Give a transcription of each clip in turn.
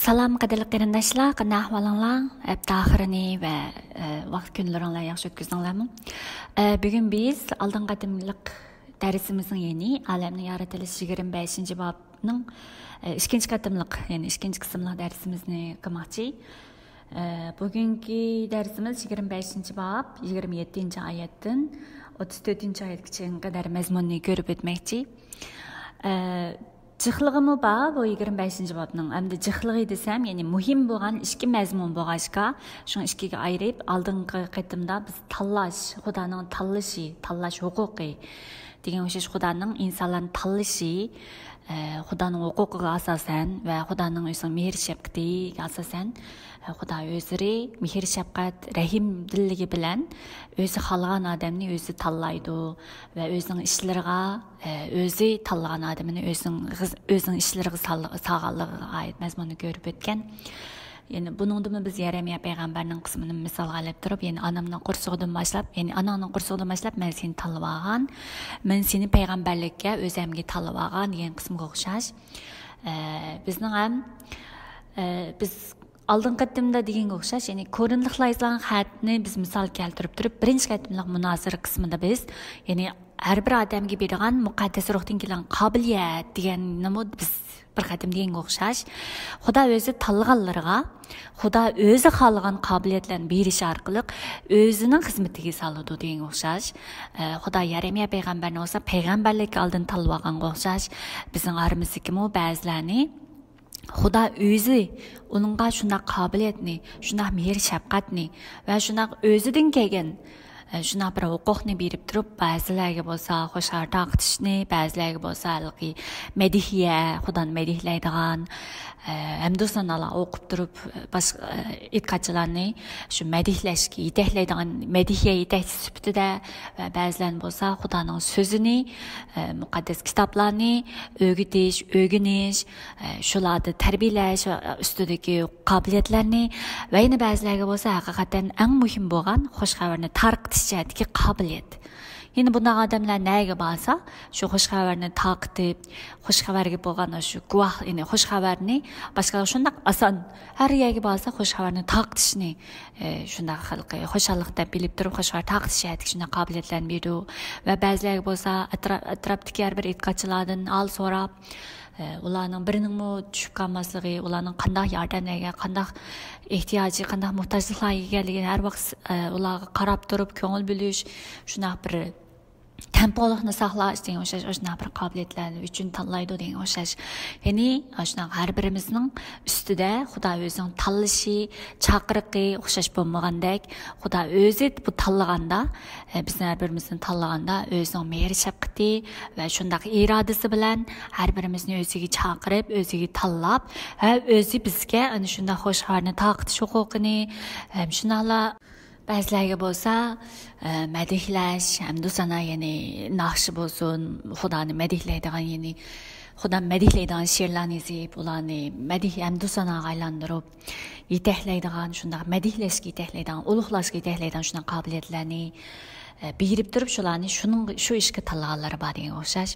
Salam qadirli qarindoshlar, qanday ahvolinglar? Hafta oxirini va vaqt kunlaringlar yaxshi o'tkazdinglarmi? Bugun biz oldingi qatimliq darsimizning yeni Alamning yaratilishi 25-bobning ikkinchi qatimliq, ya'ni ikkinchi qismli darsimizni qilmoqchi. Bugungi darsimiz 25-bob 27-oyatdan 34-oyatgacha qadar mazmunni ko'rib o'tmoqchi. Cıxlığımı ba bu 25-bobning hamda cıxlığı desem, yani muhim bo'lgan ikki mazmun bo'lg'achqa, shuni ikkiga ayirib, oldingi qatimda biz tanlash, Xudoning tanlashi, tanlash huquqi degan o'sha Xudoning insonlarni tanlashi, Xudoning huquqiga asosan va Xudoning o'zining mehr shafqatiga asosan Xudo o'zi mehr shafqat, rahimdilligi bilan o'zi xohlagan odamni o'zi tanlaydi va o'zining ishlariga o'zi tanlagan odamni o'zining ishlariga solganligiga oid mazmunni ko'rib o'tgan. Yani buningda biz Yeremiya payg'ambarning qismini misol qilib turib, yani onamning qursog'idan boshlab, yani onamning qursog'idan boshlab men seni tanlab olgan, men seni payg'ambarlikka o'zimga tanlab olgan degan qismga o'xshash. Bizning ham biz oldingi qatimda deganga o'xshash, ya'ni ko'rinliqlar yozilgan xatni biz misol keltirib turib, birinchi qatimliq munozara qismida biz, ya'ni har bir odamga bergan muqaddas ruhdan kelgan qobiliyat deganni biz bir qatim deganga o'xshash. Xudo o'zi tanlaganlarga, Xudo o'zi xohlagan qobiliyatlarni berish orqali o'zining xizmatiga soladi deganga o'xshash. Xudo Yeremiya payg'ambarni olsa, payg'ambarlikka oldin tanlab olganga o'xshash. Bizning oramizdagimi ba'zilarni Xudo o'zi uningga shunday qobiliyatni, shunday mehr shafqatni va shunday o'zidan kelgan shunday bir huquqni berib turib, ba'zilarga bo'lsa xushxabar taqtishni, ba'zilarga bo'lsa madihiya, Xudoni madihlaydigan, hamda sanolar o'qib turib, boshqa e'tiqodchilarni shu madihlashga yetaklaydigan madihiya yetakchisi sifatida va ba'zilarni bo'lsa Xudoning so'zini, muqaddas kitoblarni o'rgatish, o'rganish, shularni tarbiyalash ustidagi qobiliyatlarni va yana ba'zilarga bo'lsa haqiqatan eng muhim bo'lgan xushxabarni tarqatish jihatiga qobiliyat. Yine bunday odamlar nega bo'lsa, shu xushxabarni taqtib, xushxabarga bo'lgan shu guvoh, ya'ni xushxabarni boshqa shunday oson har yerga bo'lsa xushxabarni taqtishni shunday xalqi xushalliqda bilib turib xushxabar taqtish jihatiga shunday qobiliyatlarni berdi va ba'zilarga bo'lsa atrofdagi har bir e'tiqodchilardan al so'rab, ularning biriningmi tushib qolmasligi, ularning qanday yordamlarga, qanday ehtiyoji, qanday muhtojliklariga ekanligini har vaqt ularga qarab turib ko'ngil bo'lish, shunday bir tempolikni saqlash degan o'sha bir qobiliyatlarni uchun tanlaydi degan o'xshash. Ya'ni o'sha har birimizning ustida Xudo o'zining tanlashi, chaqiriqi o'xshash bo'lmagandek, Xudo o'zi bu tanlaganda, bizni har birimizni tanlaganda o'zining mehr shafqati va shunday irodasi bilan har birimizni o'ziga chaqirib, o'ziga tanlab va o'zi bizga ana shunday xushxabarni taqtish huquqini, shunaqla ba'zilarga bo'lsa madihlash, hamda sana, ya'ni naqshi bo'lsin, Xudoni madihlaydigan, ya'ni Xudoni madihlaydigan she'rlarni yozib, ularni madih hamda sanaga aylantirib, yetaklaydigan, shunday madihlashga yetaklaydigan, ulug'lashga yetaklaydigan shunday qobiliyatlarni berib turib, shularni shu ishga tanlaganlari bor degan o'xshash.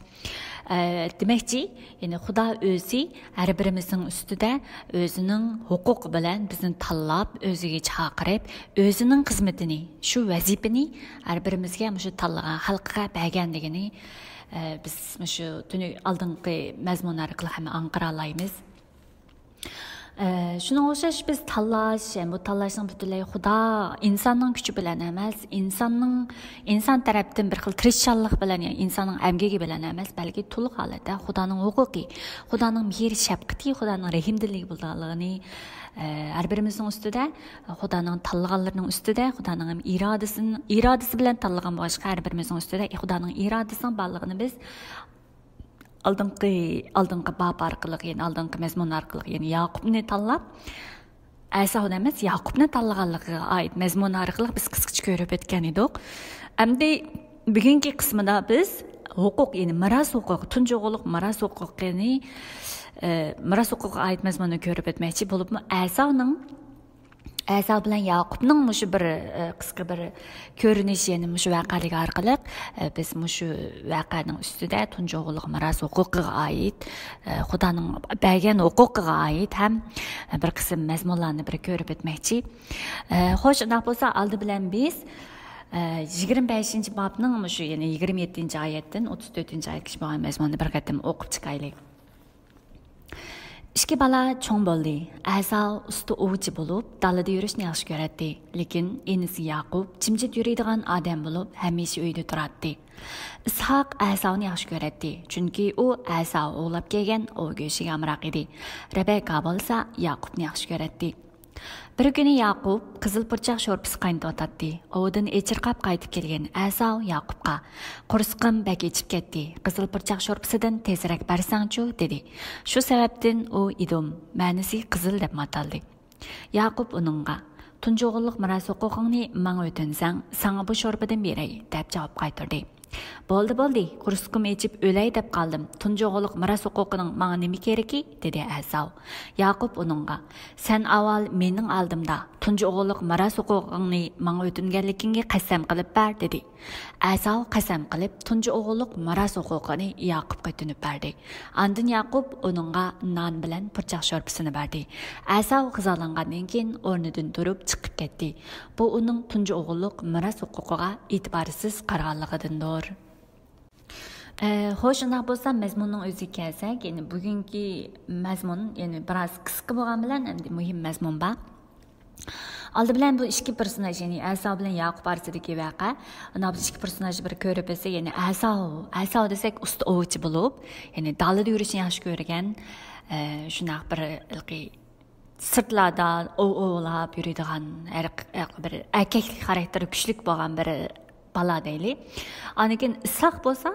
Demakchi, ya'ni Xudo o'zi har birimizning ustida o'zining huquqi bilan bizni tanlab, o'ziga chaqirib, o'zining xizmatini, shu vazifani har birimizga shu tanlagan xalqqa berganligini biz shu tuni oldingi mazmun orqali ham anqara olamiz. Shuna o'xshash biz tanlash, bu tanlashning butunlay Xudo insonning kuchi bilan emas, inson tarafdan bir xil tirishchanlik bilan, ya'ni insonning amgagi bilan emas, balki to'liq holatda Xudoning huquqi, Xudoning mehr shafqati, Xudoning rahimdilligi bo'lganligini har birimizning ustida, Xudoning tanlaganlarining ustida, Xudoning irodasi bilan tanlagan boshqa har birimizning ustida Xudoning irodasining borligini biz oldingi bab orqali, ya'ni oldingi mazmun orqali, ya'ni Yaqubni tanlab, Asavni emas, Yaqubni tanlaganligiga oid mazmun orqali biz qisqacha ko'rib o'tgan edik. Endi bugungi qismida biz huquq, ya'ni miros huquqi, tunji o'g'illik miros huquqiga oid mazmunni ko'rib o'tmoqchi bo'lib, Asavning Әсал білән Яқубның мұшы бір қысқы бір көрініші, yani мұшы вәқалығы арқылық, біз мұшы вәқаның үстіде тұнжы оғылық мұрас оқуқыға айет, Құданың бәген оқуқыға айет, һәм бір қысым мәзмұлланы бір көріп етмекчі. Хош, ұнақ болса, алды білән біз 25-ci babның мұшы, yani 27-ci ayetten 34-ci ayet kişi bağın məzmununu bir qətim oqub çıxaylı. İki bala çoğ boldi. Әсал usta ovuchi bo'lib, dalada yurishni yaxshi ko'radi. Lekin enisi Yaqub jimjit yuradigan odam bo'lib, hamisha uyda turadi. Ishoq Әсауны yaxshi ko'radi, chunki u Әсау o'g'lab kelgan o'g'ishiga amroq edi. Rebeka bo'lsa Yaqubni yaxshi ko'radi. Bir kuni Yaqub qizil purchaq sho'rpisi qaynatadi. Ovidan echirqab qaytib kelgan Әсау Yaqubqa "Qursqim bak ichib ketdi. Qizil purchaq sho'rpisidan tezroq bersangchu" dedi. Shu sababdan u idom, ma'nosi qizil deb ataldi. Yaqub uningga "Tunji o'g'illik miros huquqingni menga o'tinsang, senga bu sho'rpadan beray" deb javob qaytardi. Bo'ldi, qursqim echib o'lay deb qoldim. Tunji o'g'illik miros huquqining menga nima keraki? dedi Әсау. Yaqub uningga "Sen avval mening oldimda tunji o'g'illik miros huquqingni menga o'tinganligingga qasam qilib ber" dedi. Әсау qasam qilib tunji o'g'illik miros huquqini Yaqubga o'tinib berdi. Andin Yaqub uningga non bilan purchaq sho'rpasini berdi. Әсау qizolangandan keyin o'rnidan turib chiqib ketdi. Bu uning tunji o'g'illik miros huquqiga e'tiborsiz qaraganligidandir. Xo'sh, undaq bo'lsa, mazmunning o'ziga kelsak, yani bugungi mazmun, yani biroz qisqa bo'lgan bilan endi muhim mazmun bor. Aldı bilan bu ikki personaj, yani Әсау bilan Yaqub orasidagi voqea, unda biz ikki personajni bir ko'rib bilsak, yani Әсау desak usta ovchi bo'lib, yani dalada yurishni yaxshi ko'rgan, shunaq bir sirtlarda ovlab yuradigan, bir erkaklik xarakteri kuchli bo'lgan bir bala deyli. Anikin İshaq bo'lsa,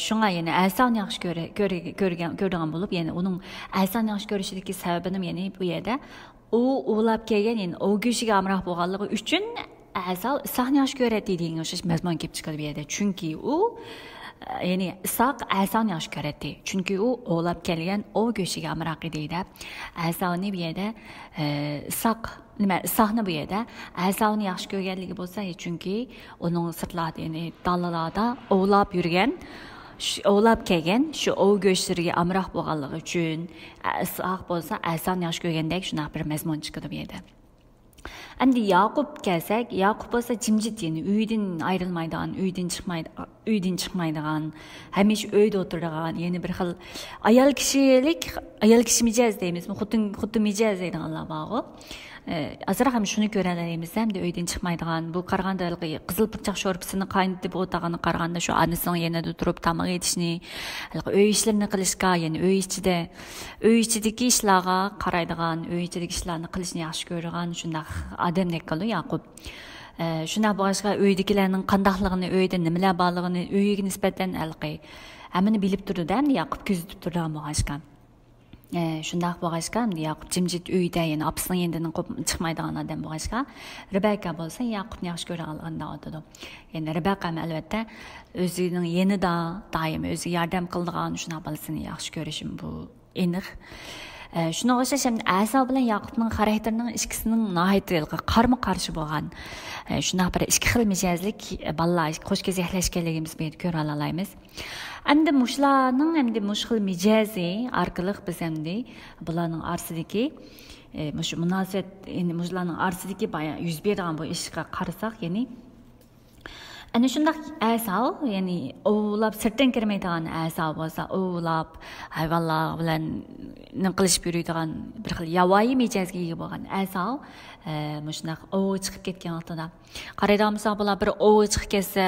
shunga yani Әсауны yaxshi ko'rgan bo'lib, yani uning Әсауны yaxshi ko'rishidagi sababini yani bu yerda u o'lab kelgan, yani o'g'ishiga amroq bo'lganligi uchun Әсау İshaqni yaxshi ko'radi degan o'sha mazmun kelib chiqadi bu yerda. Chunki u yani İshaq Әсауны yaxshi ko'radi. Chunki u o'lab kelgan o'g'ishiga amroq edi deb Әсауны bu yerda İshaqni bu yerda Әсауны yaxshi ko'rganligi bo'lsa, chunki uning sirtlarda, yani dalalarda o'lab yurgan, o'lab kelgan shu o'g'ishlariga amroq bo'lganligi uchun İshaq bo'lsa Әсауны yaxshi ko'rgandek shunaq bir mazmun chiqadi bu yerda. Endi Yaqub kelsak, Yaqub bo'lsa jimjit, yani uydan ayrilmaydigan, uydan chiqmaydigan, hamisha uyda o'tiradigan, yani bir xil ayol kishi mijoz deymizmi, xuddi mijoz deydiganlar bor. Azroq ham shuni ko'ramiz, hamda uydan chiqmaydigan, bu qaraganda qizil purchaq sho'rpasini qaynatib o'tagani qaraganda shu onasining yanida turib tamoq yetishni, uy ishlarini qilishga, yani uy ichidagi ishlarga qaraydigan, uy ichidagi ishlarni qilishni yaxshi ko'rgan shunday odamdek qildi Yaqub. Shunday bo'lishga uydagilarning qandaqligini, uyda nimalar borligini, uyiga nisbatan hammani bilib turdi-da, Yaqub kuzatib turgan bo'lishga. Shunday bo'lg'achqa, Yaqub jimjit uyda, yani opasining yendidan chiqmaydigan odam bo'lg'achqa, Rebeka bo'lsa Yaqubni yaxshi ko'rganligini aytadi. Yani Rebeka albatta o'zining yenida doim o'ziga yordam qiladigan shunday bolasini yaxshi ko'rishim bu aniq. Shuna o'xshash ham Әсау bilan Yaqubning xarakterining ikkisining nihoyatda qarama-qarshi bo'lgan, shunday bir ikki xil mijozlik bolalar qo'sh kezaklashganligimizni bu yerda ko'ra olamiz. Endi mushlarning mush xil mijozi orqali biz endi bularning orasidagi mush munosabat, endi mushlarning orasidagi yuz bergan bu ishga qarasak, yani ana shunday Әсау, yani o'lab sirtdan kirmaydigan Әсау bo'lsa, o'lab hayvonlar bilan nim qilishib yuradigan bir xil yovvoyi mijozga ega bo'lgan Әсау, shunday o'v chiqib ketgan vaqtida qaraydiganmiz, bular bir o'v chiqib ketsa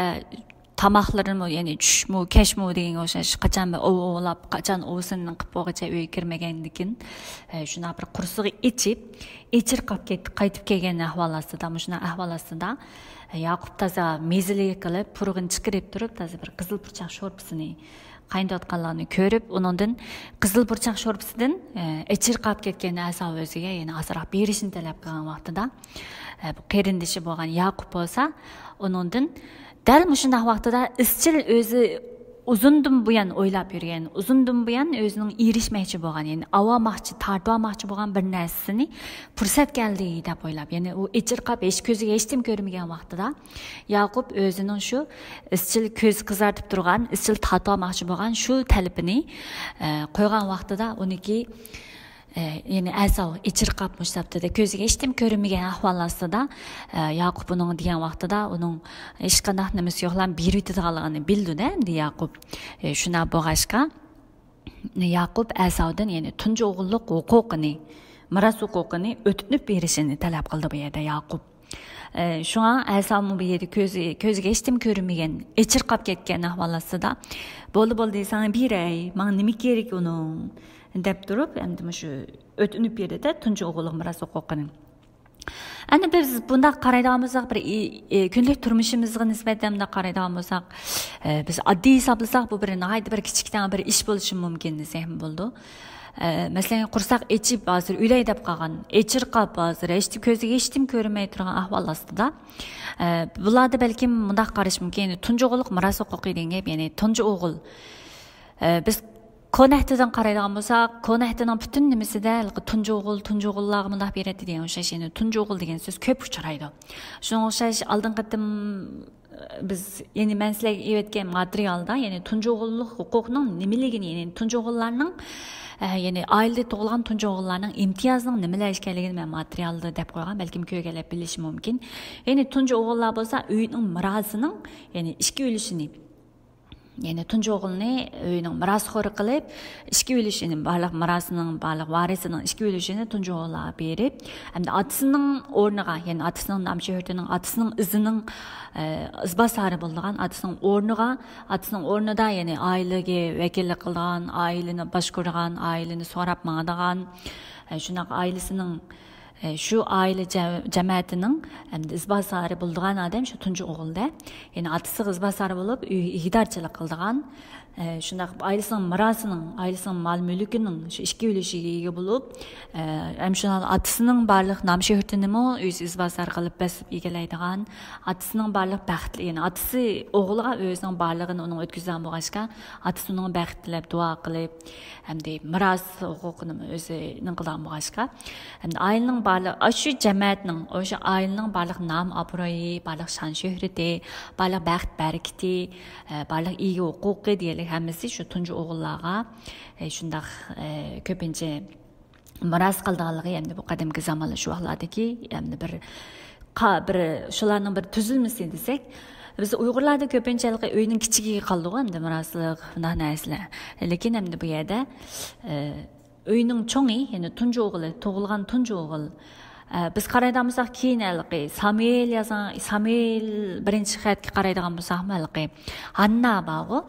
tamoqlarini, yani tushmu, kashmu degan o'xshash, qachon o'lab, qachon o'vsini qilib bo'lgacha uyga kirmagandikin, shunday bir qursig'i ichirqab qaytib kelgan ahvol ostida, shunday ahvol ostida Yaqub taza mezili qilib, purug'ini chiqarib turib, taza bir qizil purchaq sho'rpasini qaynatayotganlarni ko'rib, undan qizil purchaq sho'rpasidan ichirqab ketgan Әсау o'ziga, yani ozroq berishni talab qilgan vaqtida bu qarindishi bo'lgan Yaqub bo'lsa, undan dal shunday vaqtida izchil o'zi uzundan buyan o'ylab yurgan, uzundan buyan o'zining erishmoqchi bo'lgan, ya'ni avolmoqchi, tortmoqchi bo'lgan bir narsasini fursat keldi deb o'ylab, ya'ni u ichirqab hech ko'ziga hech kim ko'rmagan vaqtida Yaqub o'zining shu izchil ko'z qizartib turgan, izchil tortmoqchi bo'lgan shu talabini qo'ygan vaqtida uniki yani Əsav içirqab müştabda ko'ziga hech kim ko'rinmagan ahvol ostida Yaqub uning degan vaqtida uning hech qanday nimasi yo'qlan berib yetadiganligini bildi-da, endi Yaqub. Shuna bo'lg'ashqa Yaqub Əsavdan yani tunji o'g'illik huquqini, miros huquqini o'tinib berishini talab qildi bu yerda Yaqub. Şuna Əsav bu yerda ko'ziga hech kim ko'rinmagan, içirqab ketgan ahvol ostida bo'ldi desang beray, menga nima kerak uning deb turib, endi shu o'tinib berdi-da tunji o'g'illik miros huquqini. Endi biz bundaq qaraydigan bo'lsak, bir kunlik turmushimizga nisbatan bundaq qaraydigan bo'lsak, biz oddiy hisoblasak, bu bir nihoyat bir kichikdan bir ish bo'lishi mumkin desak bo'ldi. Masalan, qursoq echib hozir o'lay deb qolgan, echirqab hozir ko'ziga hech kim ko'rinmay turgan ahvol ostida bularda balkim bundaq qarash mumkin. Tunji o'g'illik miros huquqi degan gap, ya'ni tunji o'g'il biz Konahtidan qaraydigan bo'lsak, Konahtining butun nimasida tunji o'g'illarga bunday beradi degan o'xshash, ya'ni tunji o'g'il degan so'z ko'p uchraydi. Shunga o'xshash oldin qatim biz ya'ni men sizlarga aytgan materialda, ya'ni tunji o'g'illik huquqining nimaligini, ya'ni tunji o'g'illarning ya'ni oilada tug'ilgan tunji o'g'illarning imtiyozining nimalar ekanligini men materialda deb qo'ygan, balkim ko'rganlar bilishi mumkin. Ya'ni tunji o'g'illar bo'lsa, uyning mirosining, ya'ni ishga o'lishini yani tunji o'g'ilni uyning mirosxo'ri qilib, ishga o'lishini, barliq mirosining, barliq varisining ishga o'lishini tunji o'g'illarga berib, hamda otasining o'rniga, ya'ni otasining namshuhurtining, otasining izining izbosari bo'lgan, otasining o'rnida, ya'ni oilaga vakillik qilgan, oilani boshqargan, oilani so'rab mangadigan, shunaqa oilasining shu oila jamiyatining izbosari bo'lgan odam shu tunji o'g'ilda, ya'ni otasi izbosari bo'lib, uy ig'dorchilik qilgan, shundoq oilasining mol mulkining shu ishga o'lishiga ega bo'lib, ham shundoq otasining barliq nom-shuhratini o'z izbosari qilib bosib egallaydigan, otasining barliq baxtli, ya'ni otasi o'g'liga o'zining barlig'ini uning o'tkazgan bo'lg'achqa, otasi uning baxt tilab, duo qilib, hamda miros huquqini o'zining qilgan bo'lg'achqa, hamda oilaning barliq shu jamiyatning, o'sha oilaning barliq nom obro'yi, barliq shon shuhrati, barliq baxt barakati, barliq ega huquqi deylik hammasi shu tunji o'g'illarga shundoq ko'pincha miros qildiganligi, endi bu qadimgi zamonlar shu vaqtlardagi endi bir shularning bir tuzilmasi desak, biz Uyg'urlarda ko'pinchalik uyning kichigiga qoldi-ku endi miroslik bunday narsalar. Lekin endi bu yerda uyning cho'ngi, ya'ni tunji o'g'ili, tug'ilgan tunji o'g'il biz qaraydigan bo'lsak, keyin Samuel birinchi hayotga qaraydigan bo'lsak, Anna borku.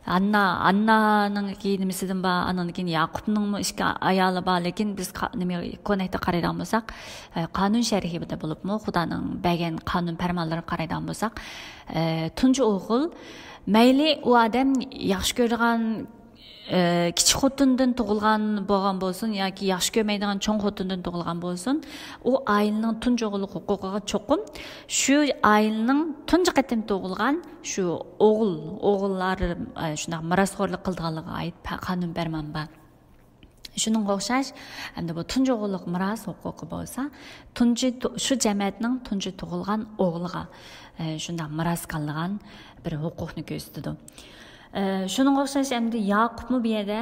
Annaning nimasidan ba, ananing keyin Yaqubning ishga ayoli bor, lekin biz nima konayda qaraydigan bo'lsak, qonun sharhida bo'libmi, Xudoning bergan qonun farmonlariga qaraydigan bo'lsak, tunji o'g'il mayli u odam yaxshi ko'rgan kichik xotindan tug'ilgan bo'lgan bo'lsin yoki yaxshi ko'rmaydigan cho'ng xotindan tug'ilgan bo'lsin, u oilaning tunji o'g'illik huquqiga cho'qim shu oilaning tunji qatim tug'ilgan shu o'g'illar shunday mirosxo'rlik qilganligiga oid qonun farmon bor. Shuning o'xshash, endi bu tunji o'g'illik miros huquqi bo'lsa, shu jamiyatning tunji tug'ilgan o'g'liga shunday miros qilingan bir huquqni ko'rsatadi. Şunun o'xshash endi Yaqubmi bu yerda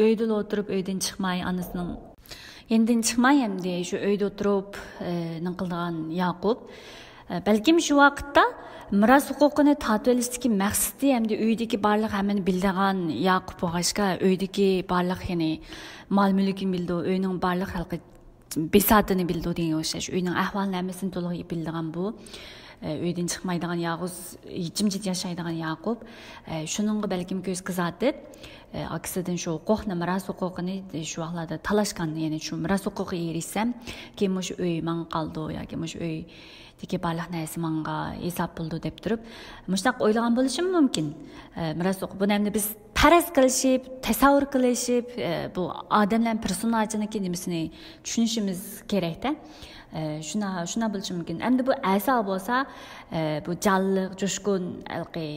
uyda o'tirib, uydan chiqmay, onasining endan chiqmay endi shu uyda o'tirib qilgan Yaqub balkim shu vaqtda miros huquqini tortib olishdagi maqsadi endi uydagi barliq hammani bildigan Yaqub bo'lg'achqa, uydagi barliq ya'ni mol mulkini bildi, uyning barliq xalqi besatini bildi degan o'xshash, uyning ahvolini hammasini to'liq bildigan bu. Uydan chiqmaydigan yolg'iz jimjit yashaydigan Yaqub shuningga balkim ko'z qizatib aksidan shu huquqni, miros huquqini shu vaqtlarda talashgan, ya'ni shu miros huquqiga erishsam keyin shu uy menga qoldi yoki shu uydagi barliq narsa menga hisob bo'ldi deb turib mushtaq o'ylagan bo'lishim mumkin. Miros huquqi buni endi biz faraz qilishib, tasavvur qilishib, bu odamlar personajniki nimasini tushunishimiz kerakda. Shuna bo'lishi mumkin. Endi bu Əsav bo'lsa, bu jalliq, jo'shqin,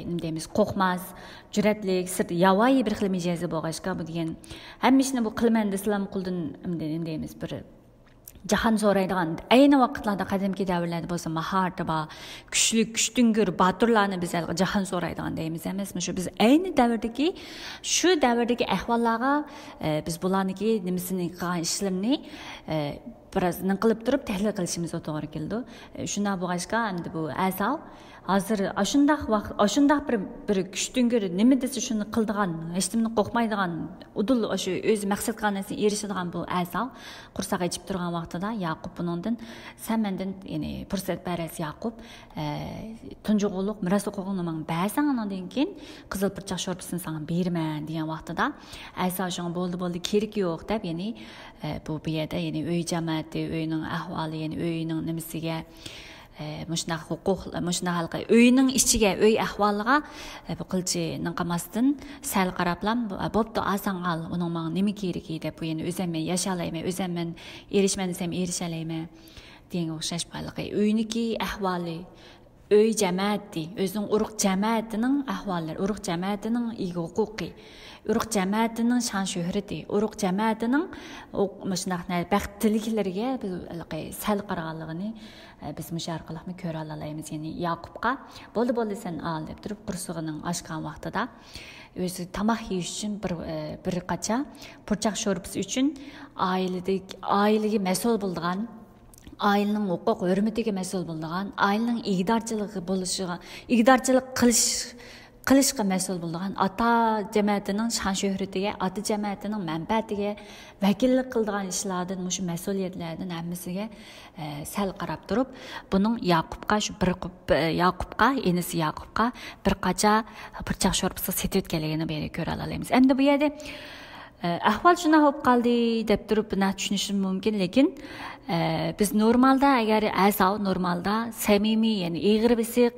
nima deymiz, qo'rqmas, jüretlik, sırt yavayi bir xil mijazi bo'lg'ashqa bu degan hamma ishni bu qilman desam quldan deymiz bir jahon so'raydigan ayni vaqtlarda qadimki davrlarda bo'lsa maharati bor kuchtingir boturlarni biz jahon so'raydigan deymiz emasmi shu biz ayni davrdagi shu davrdagi ahvollarga biz bularniki nimasini qilgan ishlarini biroz qilib turib tahlil qilishimiz to'g'ri keldi shunday bo'lg'achqa endi bu asal hozir ashundaq bir kuchtingir nima desa shuni qildigan hech nimani qo'rqmaydigan udul shu o'zi maqsad qilgan narsani erishadigan bu asal qursoq ichib turgan vaqtida yaqub buningdan sen mendan ya'ni fursat beras yaqub tunji o'g'liq miros huquqini man ba'zan undan keyin qizil purchoq sho'rpasini sana berman degan vaqtida asal shunga bo'ldi kerak yo'q deb ya'ni bu yerda ya'ni uy jamoati uyning ahvoli ya'ni uyning nimasiga mushunaq huquq mushunaq halqa uyning ichiga uy ahvoliga bu qilchi ninqamasdan sal qarablam bo'pti asan al uning menga nima kerak deb bu endi o'zim men yashalayman o'zim men erishman desam erishalayman degan o'xshash balqi uyniki ahvoli uy jamoati o'zining urug' jamoatining ahvollari urug' jamoatining huquqi urug' jamoatining shon shuhrati urug' jamoatining mushunaq baxtliklariga biz sal qaraganligini biz mush orqali ko'ra olamiz ya'ni yaqubga bo'ldi sen al deb turib qursog'ining ochgan vaqtida o'zi tamoq yeyish uchun bir qacha purchoq sho'rpasi uchun oilaga mas'ul bo'lgan ailening huquq hurmatiga mas'ul bo'lgan ailening igdorchilik qilishga mas'ul bo'lgan ota jamoatining shon shuhratiga ota jamoatining manfaatiga vakillik qiladigan ishlardan shu mas'uliyatlardan hammasiga sal qarab turib buning yaqubga enisi yaqubga bir qacha purchoq sho'rpasi setib o'tganligini bu yerda ko'ra olamiz endi bu yerda ahvol shunday bo'lib qoldi deb turib buni tushunishim mumkin lekin biz normalda agar normalda samimiy ya'ni ig'ir bisiq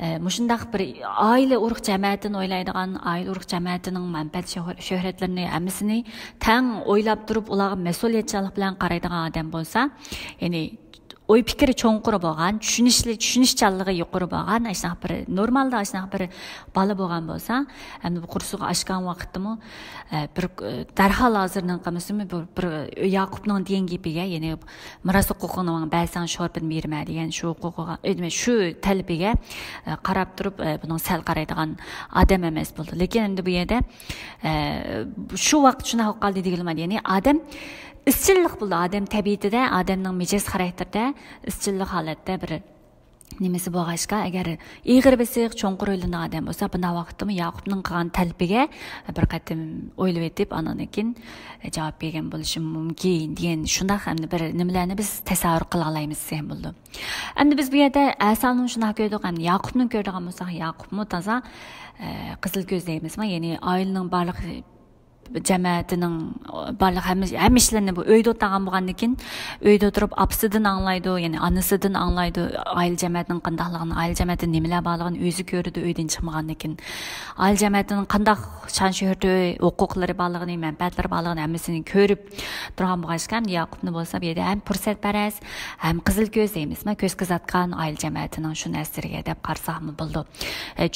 mushundaq bir oila urug' jamoatini o'ylaydigan oila urug' jamoatining manfaat shuhratlarini hammasini tang o'ylab turib ularga mas'uliyatchanlik bilan qaraydigan odam bo'lsa ya'ni o'y fikri cho'nqur bo'lgan tushunishchanligi yuqori bo'lgan shunaqa bir normalda shunaqa bir bola bo'lgan bo'lsa endi bu qursog'i ochgan vaqtdami bir darhol hozirning qilmasimi bir yaqubning degan gapiga ya'ni miros huquqini ba'zan sho'rpin berma degan shu huquqiga shu talabiga qarab turib buni sal qaraydigan odam emas bo'ldi lekin endi bu yerda shu vaqt shunaqa qoldi deyilmaydi ya'ni odam izchillik bo'ldi odam tabiatida odamning mijoz xarakterida izchillik holatda bir nimasi bo'lg'achqa agar ig'ir bisiq cho'nqur o'ylagan odam bo'lsa bunday vaqtda yaqubning qilgan talbiga bir qatim o'ylab etib andan keyin javob bergan bo'lishi mumkin degan shundoq hamda bir nimalarni biz tasavvur qila olamiz ham bo'ldi endi biz bu yerda asalni shunaqa ko'rdik hamda yaqubni ko'radigan bo'lsak yaqubmi toza qizil ko'z deymizmi ya'ni oilaning barliq jamoatining barliq hamma ishlarni bu uyda o'tirgan bo'lgandan keyin uyda o'tirib opasidan anglaydi ya'ni onasidan anglaydi oila jamoatining qandaqligini oila jamoatida nimalar borligini o'zi ko'rdi uydan chiqmagandan keyin oila jamoatining qandaq shon shuhrati huquqlari borligini manfaatlari borligini hammasini ko'rib turgan bo'lg'achqa yaqubni bo'lsa bu yerda ham fursatparast ham qizil ko'z deymizmi ko'z qizatgan oila jamoatining shu narsasiga deb qarsaqmi bo'ldi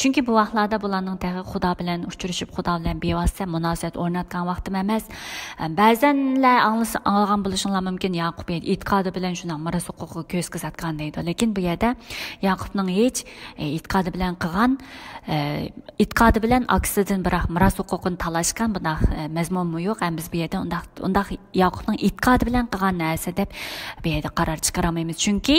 chunki bu vaqtlarda bularning xudo bilan uchrashib xudo bilan bevosita munosabat o'rnatgan vaqtim emas ba'zanlar anglagan bo'lishinglar mumkin yaqub e'tiqodi bilan shunday miros huquqiga ko'z qizatgan deydi lekin bu yerda yaqubning hech e'tiqodi bilan qilgan e'tiqodi bilan aksidan biroq miros huquqini talashgan bunday mazmunmi yo'q ham biz bu yerda undaq yaqubning e'tiqodi bilan qilgan narsa deb bu yerda qaror chiqaramaymiz chunki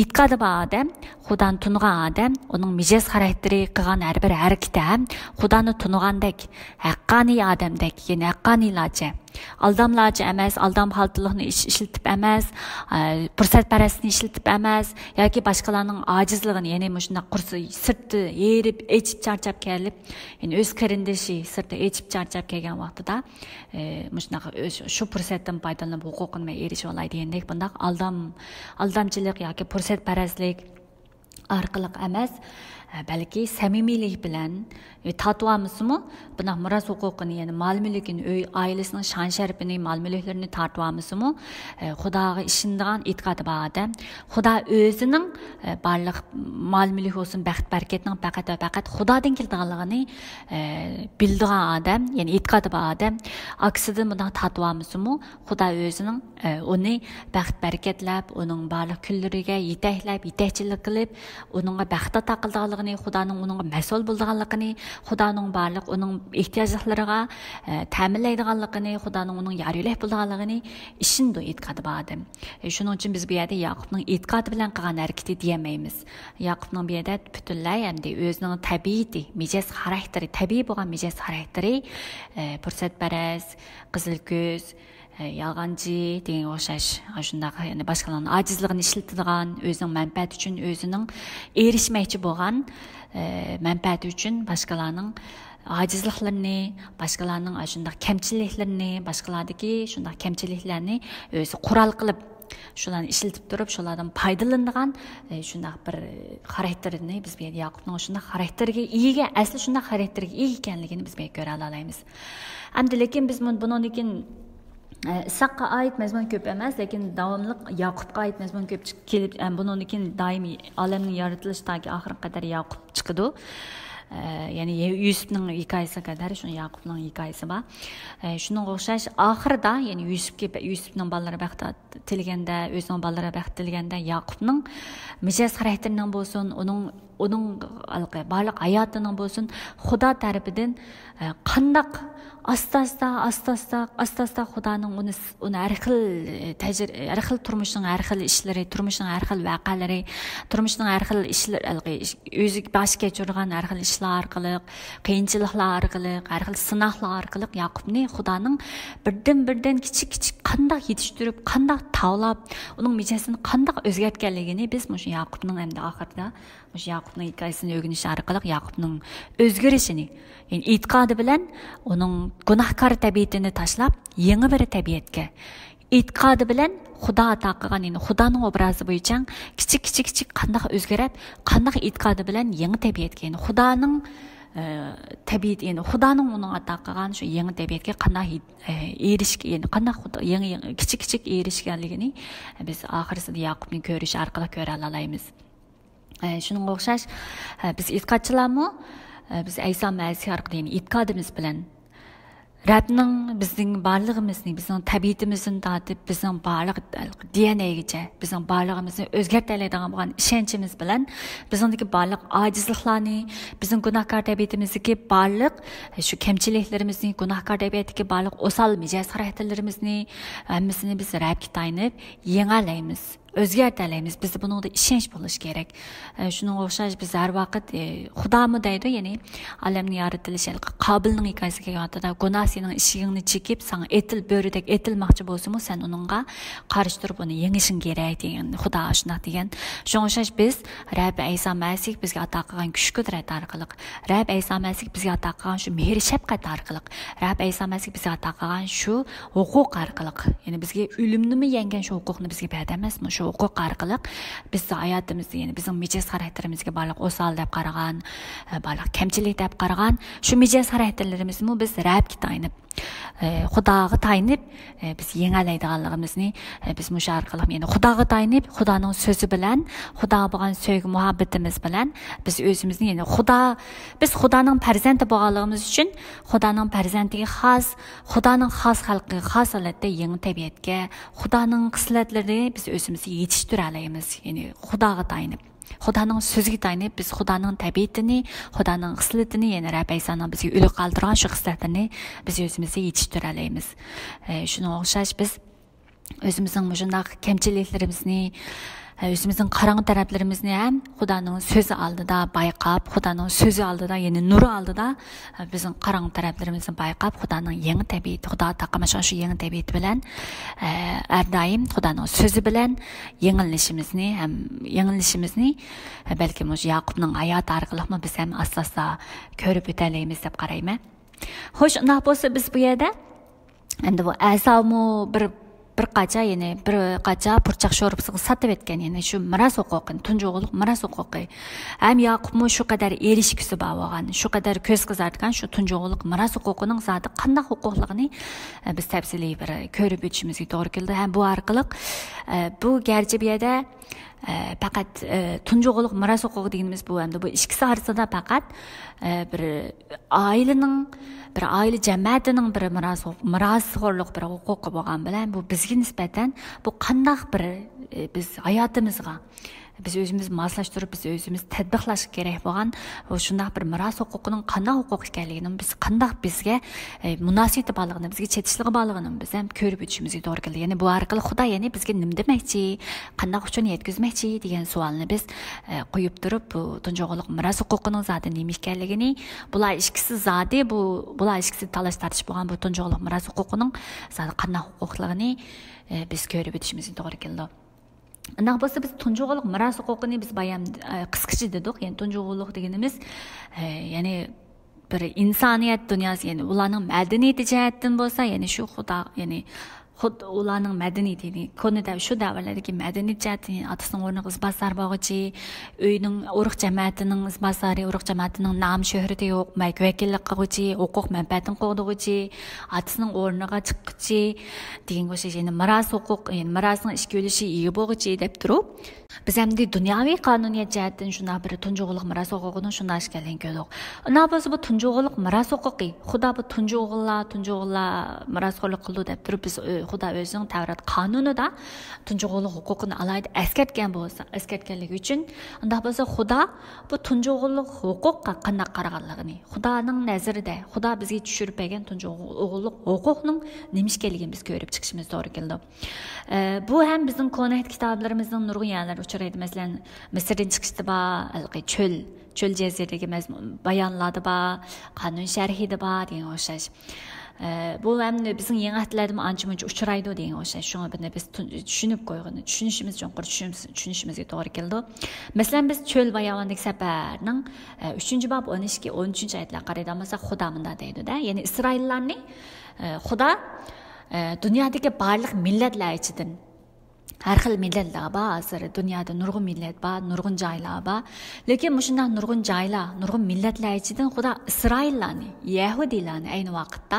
e'tiqodi bor odam xudoni tunigan odam uning mijoz xarakteri qilgan har bir harakati ham xudoni tunigandek haqqoniy odamdek ya'ni haqqoniylarcha aldamlarcha emas aldam xaltiliqni ishlatib emas fursatparastni ishlatib emas yoki boshqalarning ojizligini ya'ni shunday qursi sirti erib echib charchab kelib ya'ni o'z qarindoshi sirti echib charchab kelgan vaqtida shunaqa shu fursatdan foydalanib huquqini erishib olay degandek bundaq aldamchilik yoki fursatparastlik orqali emas balki samimiylik bilan tatıyamızmı? Buna miras hukukunu yani mal-mülkini, öy ailesinin şan şerifini, mal-mülklerini tatıyamızmı? Xudaga işindiğen itiqadı var adam. Xuda özünün barlıq mal-mülk olsun, bəxt bərəkətinin faqat Xudadan keldiğanlığını bildiğen adam, yani itiqadı var adam. Aksida buna tatıyamızmı? Xuda özünün onu bəxt bərəkətlab, onun barlıq külleriga yetaklayıb, yetakçilik qilib, onunğa bəxtə taqıldığanlığını, Xudanın onunğa məsul bulduğanlığını, Xudanın barlıq onun ehtiyaclarına təminləydiğanlığını, Xudanın onun yarıyılıq bulduğanlığını işində etiqadı var adam. Şunun üçün biz bu yerdə Yaqubның etiqadı bilan qilgan hərəkəti deyəməyimiz. Yaqubның bu yerdə bütünlüy hamda özünün təbiiti, mijoz xarakteri, təbii bo'lgan mijoz xarakteri, fursatparast, qizil ko'z, yalğancı degan o'xshash shunday yani boshqalarning ojizligini ishlatadigan, o'zining manfaati uchun o'zining erishmoqchi bo'lgan manfaati uchun boshqalarning acizliklerini, başkalarının şunday kemçiliklerini, başkalardaki şunday kemçiliklerini özü kural kılıp şularni işletip durup şulardan faydalanadigan şunday bir karakterini biz bu Yaqubning şunday karakterga ega, asli şunday karakterga ega ekanligini biz bu ko'ra olamiz. Hamda lekin biz bundan keyin Isaqqa ait mazmun ko'p emas, lekin davomli Yaqubga ait mazmun ko'p kelib, bundan keyin doimiy olamning yaratilishdagi oxirgi qadar Yaqub chiqadi. Yani Yusuf'ның hikayesi kadar şunun Yaqub'ның hikayesi var. Şunun o'xshash ahırda yani Yusuf'ның balları bəxt tilgende, özünün balları bəxt tilgende Yaqub'ның mijoz xarakterining bo'lsin, onun barliq hayotinin bo'lsin, Xudo tarafidan qandaq asta-asta Xudoning uni har xil turmushning har xil ishlari, turmushning har xil voqealari, turmushning har xil ishlar, o'zi bosh kechirgan har xil ishlar orqali, qiyinchiliklar orqali, har xil sinoqlar orqali Yaqubni Xudoning birdan kichik qandaq yetishtirib, qandaq tavlab, uning mijozini qandaq o'zgartganligini biz shu Yaqubning endi oxirida shu Yaqubning hikoyasini o'rganish orqali Yaqubning o'zgarishini, yani e'tiqodi bilan uning gunohkor tabiatini tashlab, yangi bir tabiatga e'tiqodi bilan Xudo ato qilgan, yani Xudoning obrazi bo'yicha kichik qandaq o'zgarib, qandaq e'tiqodi bilan yangi tabiatga, yani Xudoning tabiat, yani Xudoning uning ato qilgan shu yangi tabiatga qandaq erishgan, yani qandaq yangi kichik erishganligini biz oxirisida Yaqubning ko'rishi orqali ko'ra olamiz. Shunga o'xshash biz e'tiqodchilarmi, biz Ayso Masih orqali e'tiqodimiz bilan Rabbning bizning barlig'imizni, bizning tabiatimizni tatib, bizning barliq DNA'gacha, bizning barlig'imizni o'zgartira oladigan bo'lgan ishonchimiz bilan bizning barliq ojizliklarni, bizning gunohkor tabiatimizdagi barliq shu kamchiliklarimizni, gunohkor tabiatdagi barliq o'sal mijoz xarakterlarimizni hammasini biz Rabbga tayinib yengalaymiz. O'zgartiramiz. Bizda buningda ishonch bo'lish kerak. Shunga o'xshash biz har vaqt Xudomi deydi, ya'ni olamning yaratilishi Qobilning hikoyasiga kelganda gunoh sening ishigingni chekib, sana etil bo'ridek etilmoqchi bo'lsa-mu, sen uningga qarshi turib uni yengishing kerak degan Xudo shunday degan. Shunga o'xshash biz Rabbi Ayso Masih bizga ato qilgan kuch-qudrat orqali, Rabbi Ayso Masih bizga ato qilgan shu mehr shafqat orqali, Rabbi Ayso Masih bizga ato qilgan shu huquq orqali, ya'ni bizga o'limni yengan shu huquqni bizga berdi emasmi? Shu huquq orqali biz hayotimizni, ya'ni bizning mijoz xarakterimizga barliq o'sal deb qaragan, barliq kamchilik deb qaragan shu mijoz xarakterlarimizni biz Rabbga tayinib, Xudoga tayinib biz yengalaydiganligimizni biz mushu orqali, ya'ni Xudoga tayinib, Xudoning so'zi bilan, Xudoga bo'lgan sevgi muhabbatimiz bilan biz o'zimizni, ya'ni biz Xudoning farzandi bo'lganligimiz uchun Xudoning farzandiga xos, Xudoning xos xalqiga xos holatda yangi tabiatga, Xudoning xislatlarini biz o'zimizga yetishtira olamiz, ya'ni Xudoga tayinib. Xudoning so'ziga tayinib biz Xudoning tabiatini, Xudoning xislatini, ya'ni Rabbi Aysoning bizga ulug' qoldirgan shu xislatlarni biz o'zimizga yetishtira olamiz. Shunga o'xshash biz o'zimizning shunday kamchiliklarimizni, o'zimizning qarang taraflarimizni ham Xudoning so'zi oldida bayqab, Xudoning so'zi oldida, ya'ni nuri oldida bizning qarang taraflarimizni bayqab, Xudoning yangi tabiati, Xudo taqamashan shu yangi tabiati bilan har doim Xudoning so'zi bilan yanglishimizni balki o'sha Yaqubning hayoti orqali biz ham asta-asta ko'rib o'talaymiz deb qarayman. Xo'sh, unday bo'lsa biz bu yerda endi bu Asavmi bir bir qacha yani bir qacha burchaq sho'ribsiga satib etgan yani shu miras huquqini tunji o'g'illik miras huquqi ham Yaqubmi shu qadar erishgisi bor bo'lgan shu qadar ko'z qizartgan shu tunji o'g'illik miras huquqining zoti qanday huquqligini biz tafsiliy bir ko'rib o'tishimizga to'g'ri keldi ham bu orqali bu garchi bu yerda faqat tunji o'g'illik miras huquqi deganimiz bu endi bu ikkisi orasida faqat bir oilaning bir oila jamiyatining bir mirosxo'rlik bir huquqi bo'lgan bilan bu bizga nisbatan bu qandaq bir biz hayotimizga biz o'zimiz moslashtirib biz o'zimiz tadbiqlash kerak bo'lgan shunday bir miros huquqining qanday huquq ekanligini biz qandaq bizga munosabati borligini bizga chetishligi borligini biz ham ko'rib o'tishimizga to'g'ri keldi ya'ni bu orqali xudo ya'ni bizga nima demoqchi qandaq uchun yetkazmoqchi degan savolni biz qo'yib turib bu tunji o'g'illik miros huquqining zoti nima ekanligini bular ikkisi zoti bular ikkisi talash tartish bo'lgan bu tunji o'g'illik miros huquqining zoti qanday huquqligini biz ko'rib o'tishimizga to'g'ri keldi. Undaq bo'lsa biz tunji o'g'illik miros huquqini biz bayan qisqacha dedik. Ya'ni tunji o'g'illik deganimiz ya'ni bir insoniyat dunyosi ya'ni ularning madaniyati jihatdan bo'lsa, ya'ni shu xudo ya'ni ularning madaniyatini ko'nida shu davrlardagi madaniyat jihatini otasining o'rniga izbosar bo'lg'ichi uyning urug' jamiyatining izbosari urug' jamiyatining nom shuhrati yo'q vakillik qilg'uchi huquq manfaatini qo'g'dug'uchi otasining o'rniga chiqquchi degan o'xshash ya'ni miros huquq ya'ni mirosning ishga o'lishi ega bo'lg'ichi deb turib biz hamda dunyoviy qonuniyat jihatdan shunday bir tunji o'g'illik miros huquqining shunday ekanligini ko'rdik. Undan bo'lsa bu tunji o'g'illik miros huquqi xudo bu tunji o'g'illar mirosxo'rlik qildi deb turib biz xudo o'zining Tavrat qonunida tunji o'g'illik huquqini alayda eskartganligi uchun unday bo'lsa xudo bu tunji o'g'illik huquqqa qanday qaraganligini xudoning nazarida xudo bizga tushirib bergan tunji o'g'illik huquqning nima ekanligini biz ko'rib chiqishimiz to'g'ri keldi. Bu ham bizning ko'nak kitoblarimizning nurg'un yerlari uchraydi. Masalan, Misrdan chiqishda bor, cho'l jaziradagi bayonlarda bor, qonun sharhida bor degan o'xshash. Bu ham bizning yangi ahdlarda ancha-muncha uchraydi degan o'xshash. Shunga biz tushunib qo'ygan, tushunishimizga to'g'ri keldi. Masalan, biz cho'l bayonidagi safarning 3-bob 12-13 oyatlar qaraydigan Xudo bunday deydi-da. Ya'ni Isroillarni Xudo dunyodagi barliq millatlar ichidan har xil millatlar bor, hozir dunyoda nurg'un millat bor, nurg'un joylar bor. Lekin shunday nurg'un joylar, nurg'un millatlar ichidan Xudo Isroillarni, Yahudiylarni ayni vaqtda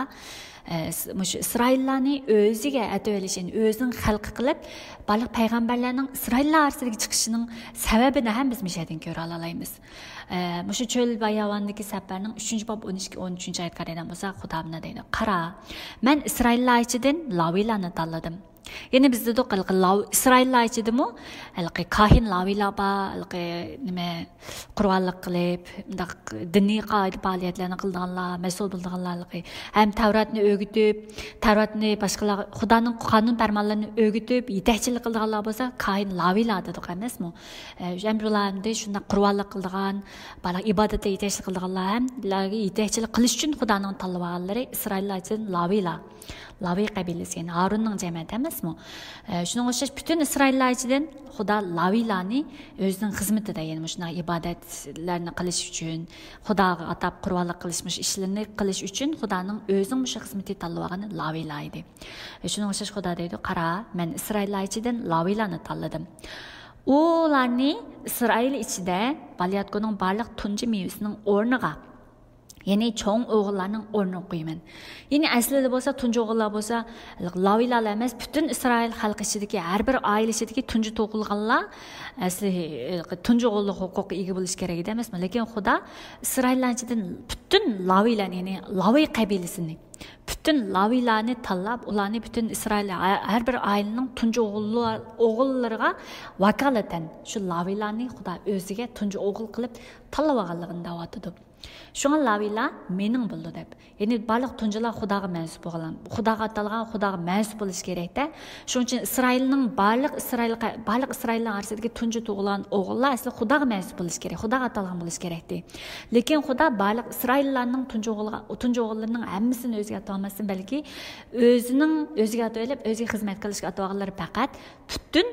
Isroillarni o'ziga atolishini, o'zining xalqi qilib, barliq payg'ambarlarning Isroillar orasidagi chiqishining sababini ham biz mishadan ko'ra olamiz. Mushu cho'l bayonidagi safarning 3-bob 12-13 oyat qaraydigan bo'lsak, Xudo nima deydi? Qara, men Isroillar ichidan Laviylarni tanladim. Ya'ni bizda Isroillar ichidimi kahin laviylar bor, nima qur'onlik qilib, diniy qoida faoliyatlarni qilganlar, mas'ul bo'lganlar, ham Tavratni o'rgatib, Tavratni boshqalar Xudoning qonun farmonlarini o'rgatib, yetakchilik qilganlar bo'lsa, kahin laviylar dedik emasmi? Jambularni shunday qur'onlik qilgan, bala ibodatda yetakchilik qilganlar ham ularga yetakchilik qilish uchun Xudoning tanlab olganlari Isroillar uchun laviylar. Laviy qabilasi, yani Harunning jamiyati emasmi? Shuning o'xshash butun Isroillar ichidan Xudo laviylarni o'zining xizmatida, ya'ni shunday ibodatlarni qilish uchun, Xudoga atab qur'onlik qilishmish ishlarni qilish uchun Xudoning o'zining shu xizmatini tanlab olgan laviylar edi. Shuning o'xshash Xudo deydi, qara, men Isroillar ichidan laviylarni tanladim. Ularni Isroil ichida balayotganning barliq tunji mevasining o'rniga ya'ni cho'ng o'g'illarning o'rnini qo'yaman. Ya'ni aslida bo'lsa tunji o'g'illar bo'lsa, laviylar emas, butun Isroil xalqi ichidagi har bir oila ichidagi tunji tug'ilganlar asli tunji o'g'illik huquqiga ega bo'lish kerak edi emasmi? Lekin Xudo Isroillar ichidan butun laviylar, ya'ni Laviy qabilasini bütün laviylarni tanlab, ularni bütün Isroil har bir oilaning tunji o'g'illariga vakolatan shu laviylarni Xudo o'ziga tunji o'g'il qilib tanlab olganligini da'vatidi. Shunga laviylar mening bo'ldi deb. Ya'ni barliq tunjilar Xudoga mansub bo'lgan. Xudoga atalgan, Xudoga mansub bo'lish kerakda. Shuning uchun Isroilning barliq Isroillar orasidagi tunji tug'ilgan o'g'illar asli Xudoga mansub bo'lish kerak, Xudoga atalgan bo'lish kerakdi. Lekin Xudo barliq Isroillarning tunji o'g'illarining hammasini o'ziga atolmasin, balki o'ziga atalib, o'ziga xizmat qilishga atalganlar faqat butun